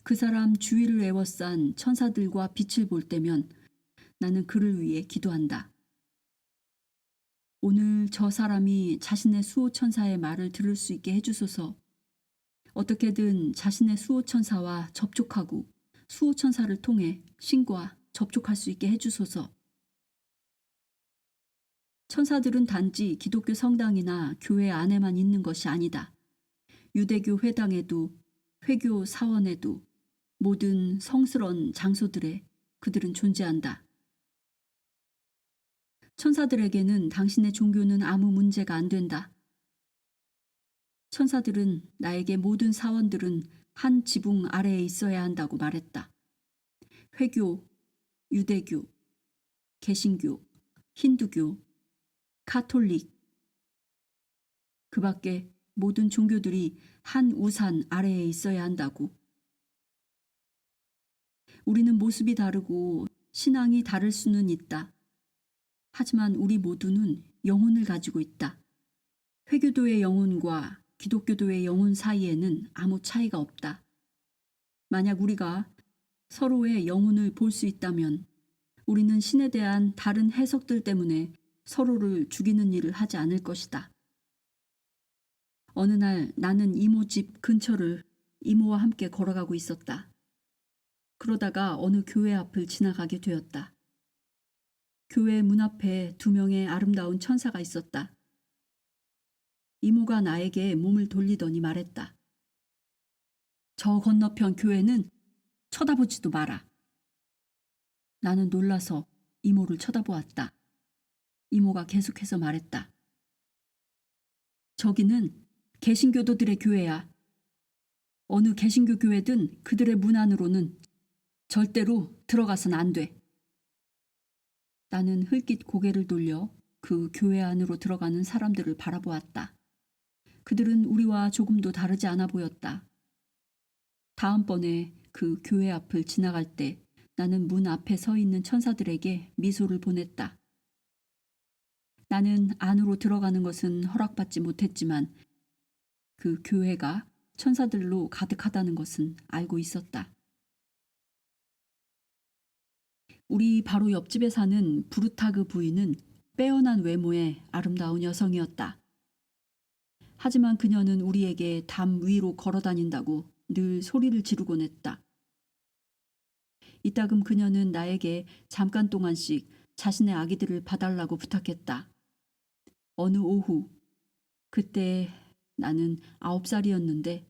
그 사람 주위를 에워싼 천사들과 빛을 볼 때면 나는 그를 위해 기도한다. 오늘 저 사람이 자신의 수호천사의 말을 들을 수 있게 해주소서. 어떻게든 자신의 수호천사와 접촉하고 수호천사를 통해 신과 접촉할 수 있게 해주소서. 천사들은 단지 기독교 성당이나 교회 안에만 있는 것이 아니다. 유대교 회당에도 회교 사원에도 모든 성스러운 장소들에 그들은 존재한다. 천사들에게는 당신의 종교는 아무 문제가 안 된다. 천사들은 나에게 모든 사원들은 한 지붕 아래에 있어야 한다고 말했다. 회교, 유대교, 개신교, 힌두교, 카톨릭, 그 밖에 모든 종교들이 한 우산 아래에 있어야 한다고. 우리는 모습이 다르고 신앙이 다를 수는 있다. 하지만 우리 모두는 영혼을 가지고 있다. 회교도의 영혼과 기독교도의 영혼 사이에는 아무 차이가 없다. 만약 우리가 서로의 영혼을 볼 수 있다면 우리는 신에 대한 다른 해석들 때문에 서로를 죽이는 일을 하지 않을 것이다. 어느 날 나는 이모 집 근처를 이모와 함께 걸어가고 있었다. 그러다가 어느 교회 앞을 지나가게 되었다. 교회 문 앞에 2명의 아름다운 천사가 있었다. 이모가 나에게 몸을 돌리더니 말했다. 저 건너편 교회는 쳐다보지도 마라. 나는 놀라서 이모를 쳐다보았다. 이모가 계속해서 말했다. 저기는 개신교도들의 교회야. 어느 개신교 교회든 그들의 문 안으로는 절대로 들어가선 안 돼. 나는 흘낏 고개를 돌려 그 교회 안으로 들어가는 사람들을 바라보았다. 그들은 우리와 조금도 다르지 않아 보였다. 다음번에 그 교회 앞을 지나갈 때 나는 문 앞에 서 있는 천사들에게 미소를 보냈다. 나는 안으로 들어가는 것은 허락받지 못했지만 그 교회가 천사들로 가득하다는 것은 알고 있었다. 우리 바로 옆집에 사는 부르타그 부인은 빼어난 외모의 아름다운 여성이었다. 하지만 그녀는 우리에게 담 위로 걸어 다닌다고 늘 소리를 지르곤 했다. 이따금 그녀는 나에게 잠깐 동안씩 자신의 아기들을 봐달라고 부탁했다. 어느 오후, 그때 나는 9살이었는데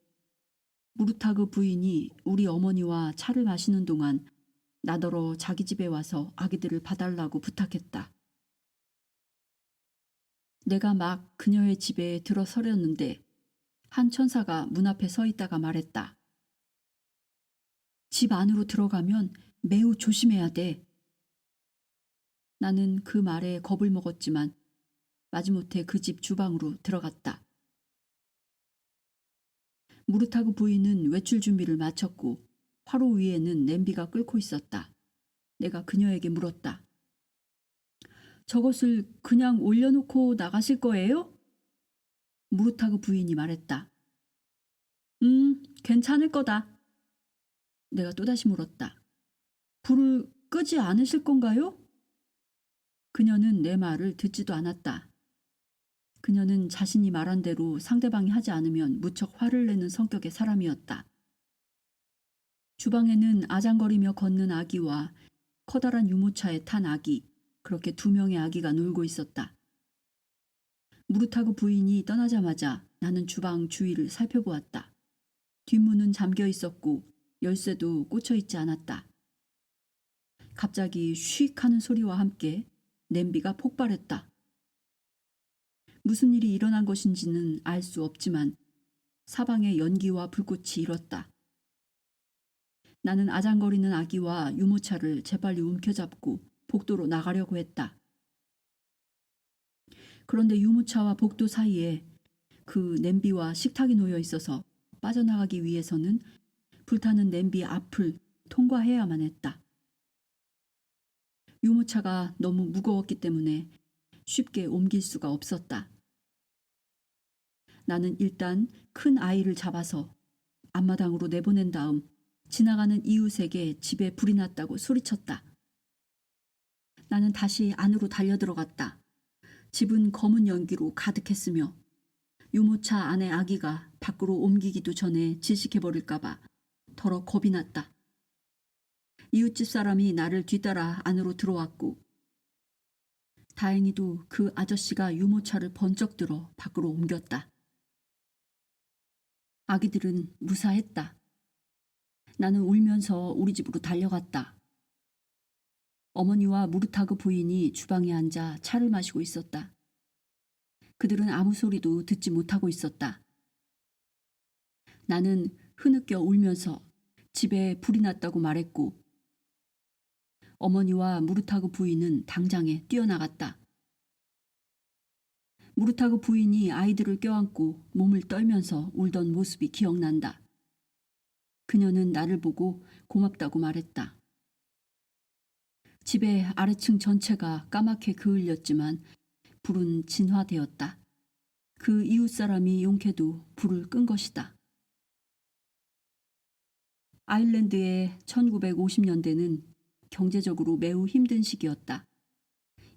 무르타그 부인이 우리 어머니와 차를 마시는 동안 나더러 자기 집에 와서 아기들을 봐달라고 부탁했다. 내가 막 그녀의 집에 들어서려는데 한 천사가 문 앞에 서 있다가 말했다. 집 안으로 들어가면 매우 조심해야 돼. 나는 그 말에 겁을 먹었지만 마지못해 그 집 주방으로 들어갔다. 무르타그 부인은 외출 준비를 마쳤고 화로 위에는 냄비가 끓고 있었다. 내가 그녀에게 물었다. 저것을 그냥 올려놓고 나가실 거예요? 무르타그 부인이 말했다. 괜찮을 거다. 내가 또다시 물었다. 불을 끄지 않으실 건가요? 그녀는 내 말을 듣지도 않았다. 그녀는 자신이 말한 대로 상대방이 하지 않으면 무척 화를 내는 성격의 사람이었다. 주방에는 아장거리며 걷는 아기와 커다란 유모차에 탄 아기, 그렇게 2명의 아기가 놀고 있었다. 무르타그 부인이 떠나자마자 나는 주방 주위를 살펴보았다. 뒷문은 잠겨 있었고 열쇠도 꽂혀 있지 않았다. 갑자기 휙 하는 소리와 함께 냄비가 폭발했다. 무슨 일이 일어난 것인지는 알 수 없지만 사방에 연기와 불꽃이 일었다. 나는 아장거리는 아기와 유모차를 재빨리 움켜잡고 복도로 나가려고 했다. 그런데 유모차와 복도 사이에 그 냄비와 식탁이 놓여 있어서 빠져나가기 위해서는 불타는 냄비 앞을 통과해야만 했다. 유모차가 너무 무거웠기 때문에 쉽게 옮길 수가 없었다. 나는 일단 큰 아이를 잡아서 앞마당으로 내보낸 다음 지나가는 이웃에게 집에 불이 났다고 소리쳤다. 나는 다시 안으로 달려들어갔다. 집은 검은 연기로 가득했으며 유모차 안의 아기가 밖으로 옮기기도 전에 질식해버릴까봐 더러 겁이 났다. 이웃집 사람이 나를 뒤따라 안으로 들어왔고 다행히도 그 아저씨가 유모차를 번쩍 들어 밖으로 옮겼다. 아기들은 무사했다. 나는 울면서 우리 집으로 달려갔다. 어머니와 무르타그 부인이 주방에 앉아 차를 마시고 있었다. 그들은 아무 소리도 듣지 못하고 있었다. 나는 흐느껴 울면서 집에 불이 났다고 말했고 어머니와 무르타그 부인은 당장에 뛰어나갔다. 무르타그 부인이 아이들을 껴안고 몸을 떨면서 울던 모습이 기억난다. 그녀는 나를 보고 고맙다고 말했다. 집의 아래층 전체가 까맣게 그을렸지만 불은 진화되었다. 그 이웃 사람이 용케도 불을 끈 것이다. 아일랜드의 1950년대는 경제적으로 매우 힘든 시기였다.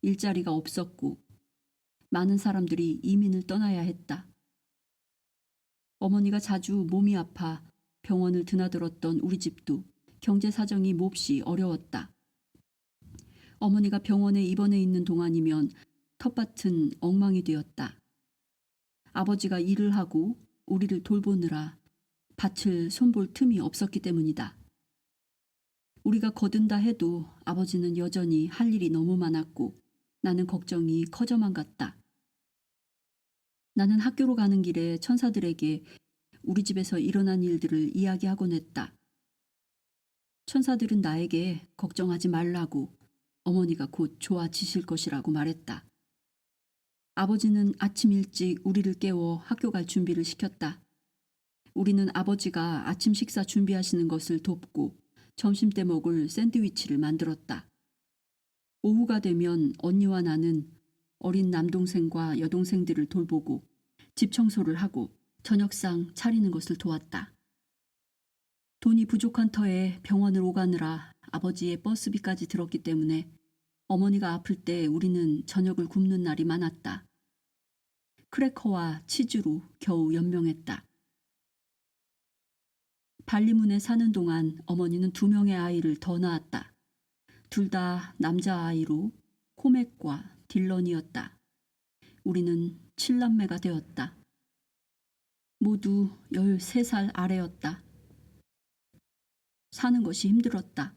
일자리가 없었고 많은 사람들이 이민을 떠나야 했다. 어머니가 자주 몸이 아파 병원을 드나들었던 우리 집도 경제 사정이 몹시 어려웠다. 어머니가 병원에 입원해 있는 동안이면 텃밭은 엉망이 되었다. 아버지가 일을 하고 우리를 돌보느라 밭을 손볼 틈이 없었기 때문이다. 우리가 거둔다 해도 아버지는 여전히 할 일이 너무 많았고 나는 걱정이 커져만 갔다. 나는 학교로 가는 길에 천사들에게 우리 집에서 일어난 일들을 이야기하곤 했다. 천사들은 나에게 걱정하지 말라고 어머니가 곧 좋아지실 것이라고 말했다. 아버지는 아침 일찍 우리를 깨워 학교 갈 준비를 시켰다. 우리는 아버지가 아침 식사 준비하시는 것을 돕고 점심때 먹을 샌드위치를 만들었다. 오후가 되면 언니와 나는 어린 남동생과 여동생들을 돌보고 집 청소를 하고 저녁상 차리는 것을 도왔다. 돈이 부족한 터에 병원을 오가느라 아버지의 버스비까지 들었기 때문에 어머니가 아플 때 우리는 저녁을 굶는 날이 많았다. 크래커와 치즈로 겨우 연명했다. 발리문에 사는 동안 어머니는 2명의 아이를 더 낳았다. 둘 다 남자아이로 코맥과 딜런이었다. 우리는 7남매가 되었다. 모두 13살 아래였다. 사는 것이 힘들었다.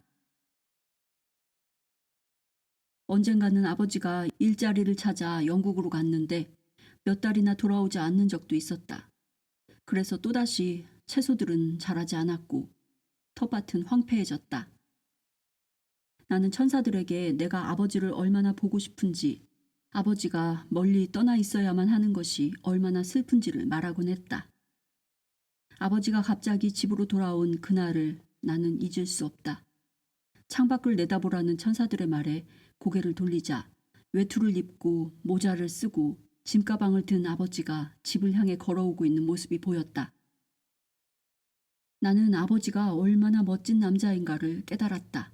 언젠가는 아버지가 일자리를 찾아 영국으로 갔는데 몇 달이나 돌아오지 않는 적도 있었다. 그래서 또다시 채소들은 자라지 않았고 텃밭은 황폐해졌다. 나는 천사들에게 내가 아버지를 얼마나 보고 싶은지, 아버지가 멀리 떠나 있어야만 하는 것이 얼마나 슬픈지를 말하곤 했다. 아버지가 갑자기 집으로 돌아온 그날을 나는 잊을 수 없다. 창밖을 내다보라는 천사들의 말에 고개를 돌리자 외투를 입고 모자를 쓰고 짐가방을 든 아버지가 집을 향해 걸어오고 있는 모습이 보였다. 나는 아버지가 얼마나 멋진 남자인가를 깨달았다.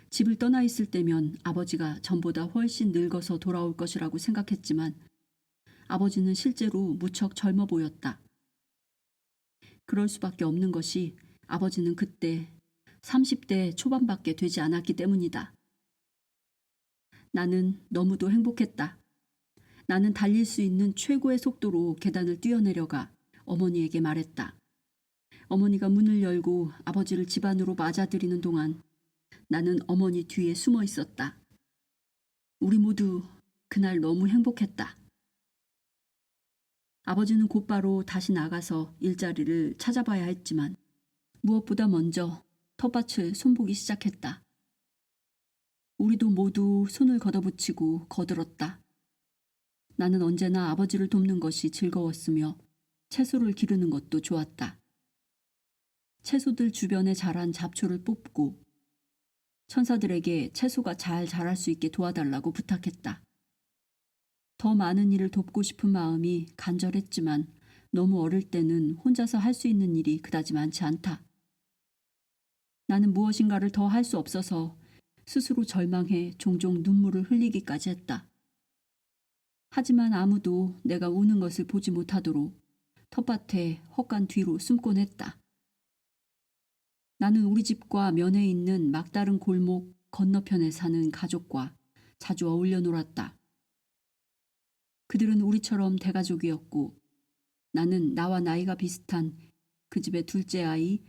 집을 떠나 있을 때면 아버지가 전보다 훨씬 늙어서 돌아올 것이라고 생각했지만 아버지는 실제로 무척 젊어 보였다. 그럴 수밖에 없는 것이 아버지는 그때 30대 초반밖에 되지 않았기 때문이다. 나는 너무도 행복했다. 나는 달릴 수 있는 최고의 속도로 계단을 뛰어내려가 어머니에게 말했다. 어머니가 문을 열고 아버지를 집 안으로 맞아들이는 동안 나는 어머니 뒤에 숨어 있었다. 우리 모두 그날 너무 행복했다. 아버지는 곧바로 다시 나가서 일자리를 찾아봐야 했지만 무엇보다 먼저 텃밭을 손보기 시작했다. 우리도 모두 손을 걷어붙이고 거들었다. 나는 언제나 아버지를 돕는 것이 즐거웠으며 채소를 기르는 것도 좋았다. 채소들 주변에 자란 잡초를 뽑고 천사들에게 채소가 잘 자랄 수 있게 도와달라고 부탁했다. 더 많은 일을 돕고 싶은 마음이 간절했지만 너무 어릴 때는 혼자서 할 수 있는 일이 그다지 많지 않다. 나는 무엇인가를 더 할 수 없어서 스스로 절망해 종종 눈물을 흘리기까지 했다. 하지만 아무도 내가 우는 것을 보지 못하도록 텃밭에 헛간 뒤로 숨곤 했다. 나는 우리 집과 면에 있는 막다른 골목 건너편에 사는 가족과 자주 어울려 놀았다. 그들은 우리처럼 대가족이었고 나는 나와 나이가 비슷한 그 집의 둘째 아이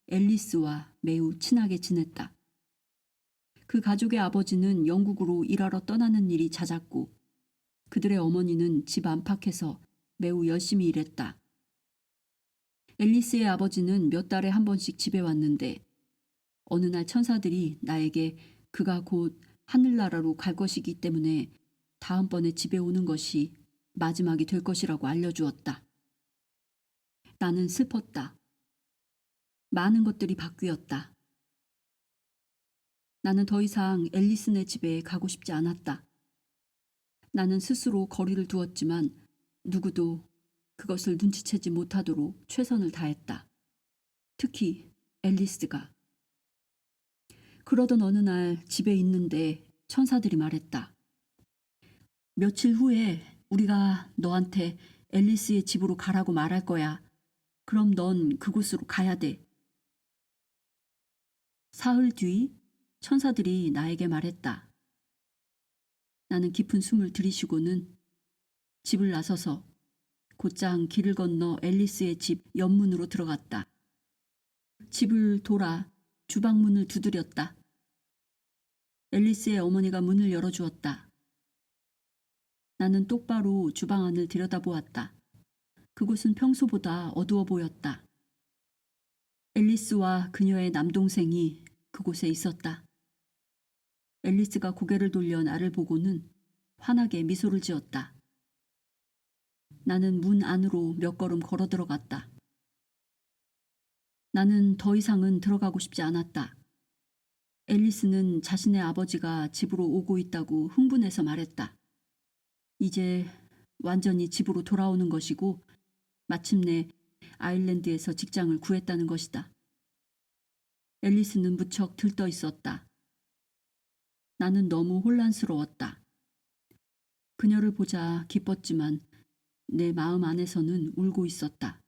앨리스와 매우 친하게 지냈다. 그 가족의 아버지는 영국으로 일하러 떠나는 일이 잦았고 그들의 어머니는 집 안팎에서 매우 열심히 일했다. 앨리스의 아버지는 몇 달에 한 번씩 집에 왔는데 어느 날 천사들이 나에게 그가 곧 하늘나라로 갈 것이기 때문에 다음번에 집에 오는 것이 마지막이 될 것이라고 알려주었다. 나는 슬펐다. 많은 것들이 바뀌었다. 나는 더 이상 앨리스네 집에 가고 싶지 않았다. 나는 스스로 거리를 두었지만 누구도 그것을 눈치채지 못하도록 최선을 다했다. 특히 앨리스가. 그러던 어느 날 집에 있는데 천사들이 말했다. 며칠 후에 우리가 너한테 앨리스의 집으로 가라고 말할 거야. 그럼 넌 그곳으로 가야 돼. 사흘 뒤 천사들이 나에게 말했다. 나는 깊은 숨을 들이쉬고는 집을 나서서 곧장 길을 건너 앨리스의 집 옆문으로 들어갔다. 집을 돌아 주방문을 두드렸다. 앨리스의 어머니가 문을 열어주었다. 나는 똑바로 주방 안을 들여다보았다. 그곳은 평소보다 어두워 보였다. 앨리스와 그녀의 남동생이 그곳에 있었다. 앨리스가 고개를 돌려 나를 보고는 환하게 미소를 지었다. 나는 문 안으로 몇 걸음 걸어 들어갔다. 나는 더 이상은 들어가고 싶지 않았다. 앨리스는 자신의 아버지가 집으로 오고 있다고 흥분해서 말했다. 이제 완전히 집으로 돌아오는 것이고 마침내 아일랜드에서 직장을 구했다는 것이다. 앨리스는 무척 들떠 있었다. 나는 너무 혼란스러웠다. 그녀를 보자 기뻤지만 내 마음 안에서는 울고 있었다.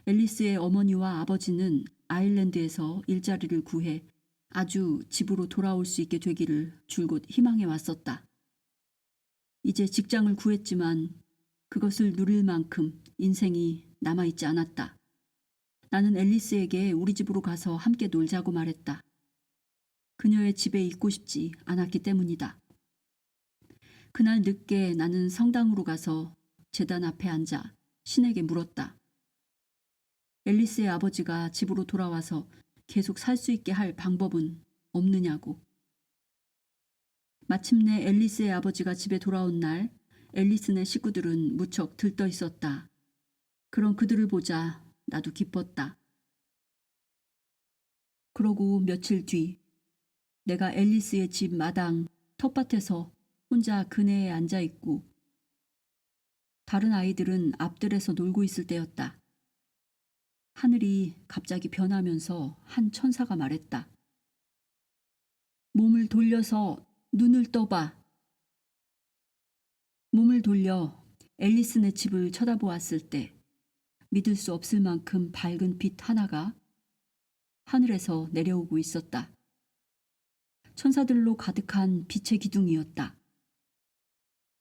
앨리스의 어머니와 아버지는 아일랜드에서 일자리를 구해 아주 집으로 돌아올 수 있게 되기를 줄곧 희망해 왔었다. 이제 직장을 구했지만 그것을 누릴 만큼 인생이 남아있지 않았다. 나는 앨리스에게 우리 집으로 가서 함께 놀자고 말했다. 그녀의 집에 있고 싶지 않았기 때문이다. 그날 늦게 나는 성당으로 가서 제단 앞에 앉아 신에게 물었다. 앨리스의 아버지가 집으로 돌아와서 계속 살 수 있게 할 방법은 없느냐고. 마침내 앨리스의 아버지가 집에 돌아온 날 앨리스네 식구들은 무척 들떠 있었다. 그런 그들을 보자 나도 기뻤다. 그러고 며칠 뒤 내가 앨리스의 집 마당 텃밭에서 혼자 그네에 앉아 있고 다른 아이들은 앞들에서 놀고 있을 때였다. 하늘이 갑자기 변하면서 한 천사가 말했다. 몸을 돌려서 눈을 떠봐. 몸을 돌려 앨리스네 집을 쳐다보았을 때 믿을 수 없을 만큼 밝은 빛 하나가 하늘에서 내려오고 있었다. 천사들로 가득한 빛의 기둥이었다.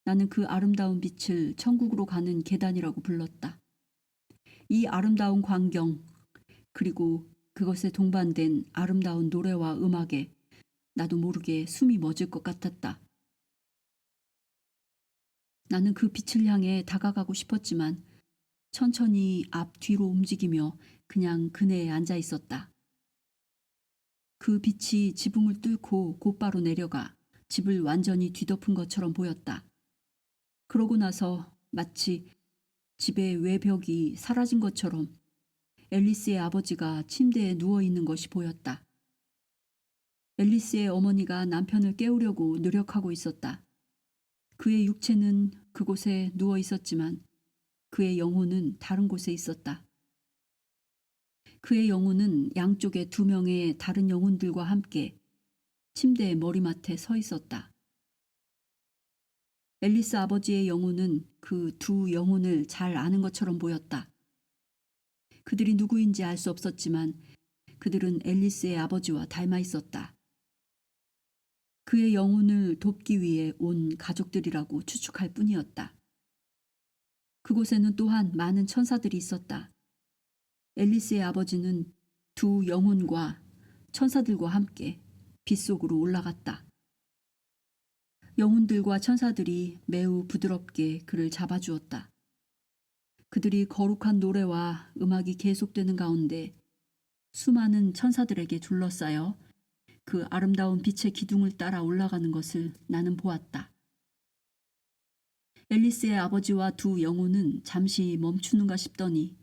나는 그 아름다운 빛을 천국으로 가는 계단이라고 불렀다. 이 아름다운 광경, 그리고 그것에 동반된 아름다운 노래와 음악에 나도 모르게 숨이 멎을 것 같았다. 나는 그 빛을 향해 다가가고 싶었지만 천천히 앞뒤로 움직이며 그냥 그네에 앉아 있었다. 그 빛이 지붕을 뚫고 곧바로 내려가 집을 완전히 뒤덮은 것처럼 보였다. 그러고 나서 마치 집의 외벽이 사라진 것처럼 앨리스의 아버지가 침대에 누워 있는 것이 보였다. 앨리스의 어머니가 남편을 깨우려고 노력하고 있었다. 그의 육체는 그곳에 누워 있었지만 그의 영혼은 다른 곳에 있었다. 그의 영혼은 양쪽에 2명의 다른 영혼들과 함께 침대의 머리맡에 서 있었다. 앨리스 아버지의 영혼은 그 2 영혼을 잘 아는 것처럼 보였다. 그들이 누구인지 알 수 없었지만 그들은 앨리스의 아버지와 닮아 있었다. 그의 영혼을 돕기 위해 온 가족들이라고 추측할 뿐이었다. 그곳에는 또한 많은 천사들이 있었다. 앨리스의 아버지는 2 영혼과 천사들과 함께 빛 속으로 올라갔다. 영혼들과 천사들이 매우 부드럽게 그를 잡아주었다. 그들이 거룩한 노래와 음악이 계속되는 가운데 수많은 천사들에게 둘러싸여 그 아름다운 빛의 기둥을 따라 올라가는 것을 나는 보았다. 앨리스의 아버지와 2 영혼은 잠시 멈추는가 싶더니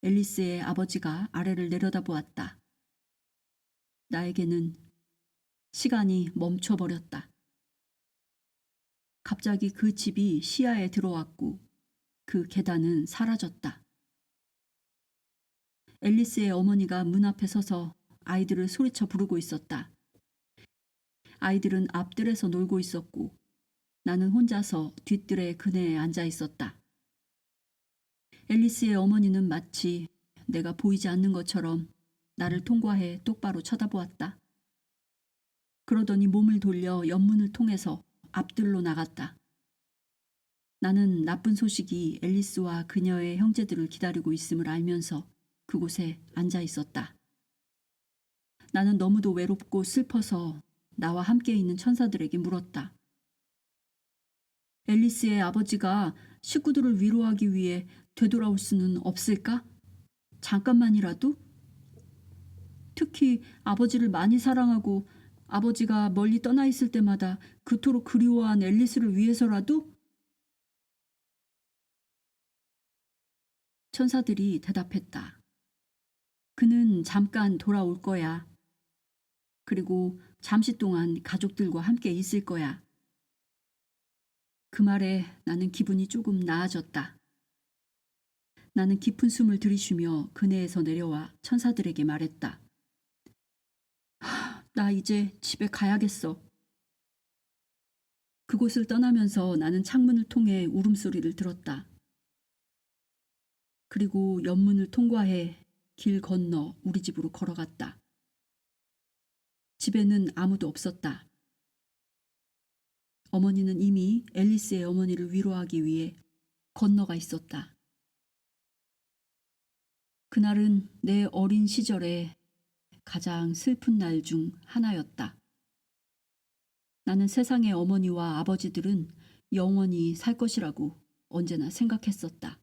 앨리스의 아버지가 아래를 내려다보았다. 나에게는 시간이 멈춰버렸다. 갑자기 그 집이 시야에 들어왔고 그 계단은 사라졌다. 앨리스의 어머니가 문 앞에 서서 아이들을 소리쳐 부르고 있었다. 아이들은 앞뜰에서 놀고 있었고 나는 혼자서 뒷뜰의 그네에 앉아 있었다. 앨리스의 어머니는 마치 내가 보이지 않는 것처럼 나를 통과해 똑바로 쳐다보았다. 그러더니 몸을 돌려 옆문을 통해서 앞뜰로 나갔다. 나는 나쁜 소식이 앨리스와 그녀의 형제들을 기다리고 있음을 알면서 그곳에 앉아 있었다. 나는 너무도 외롭고 슬퍼서 나와 함께 있는 천사들에게 물었다. 앨리스의 아버지가 식구들을 위로하기 위해 되돌아올 수는 없을까? 잠깐만이라도? 특히 아버지를 많이 사랑하고 아버지가 멀리 떠나 있을 때마다 그토록 그리워한 앨리스를 위해서라도? 천사들이 대답했다. 그는 잠깐 돌아올 거야. 그리고 잠시 동안 가족들과 함께 있을 거야. 그 말에 나는 기분이 조금 나아졌다. 나는 깊은 숨을 들이쉬며 그네에서 내려와 천사들에게 말했다. 나 이제 집에 가야겠어. 그곳을 떠나면서 나는 창문을 통해 울음소리를 들었다. 그리고 연문을 통과해 길 건너 우리 집으로 걸어갔다. 집에는 아무도 없었다. 어머니는 이미 앨리스의 어머니를 위로하기 위해 건너가 있었다. 그날은 내 어린 시절의 가장 슬픈 날 중 하나였다. 나는 세상의 어머니와 아버지들은 영원히 살 것이라고 언제나 생각했었다.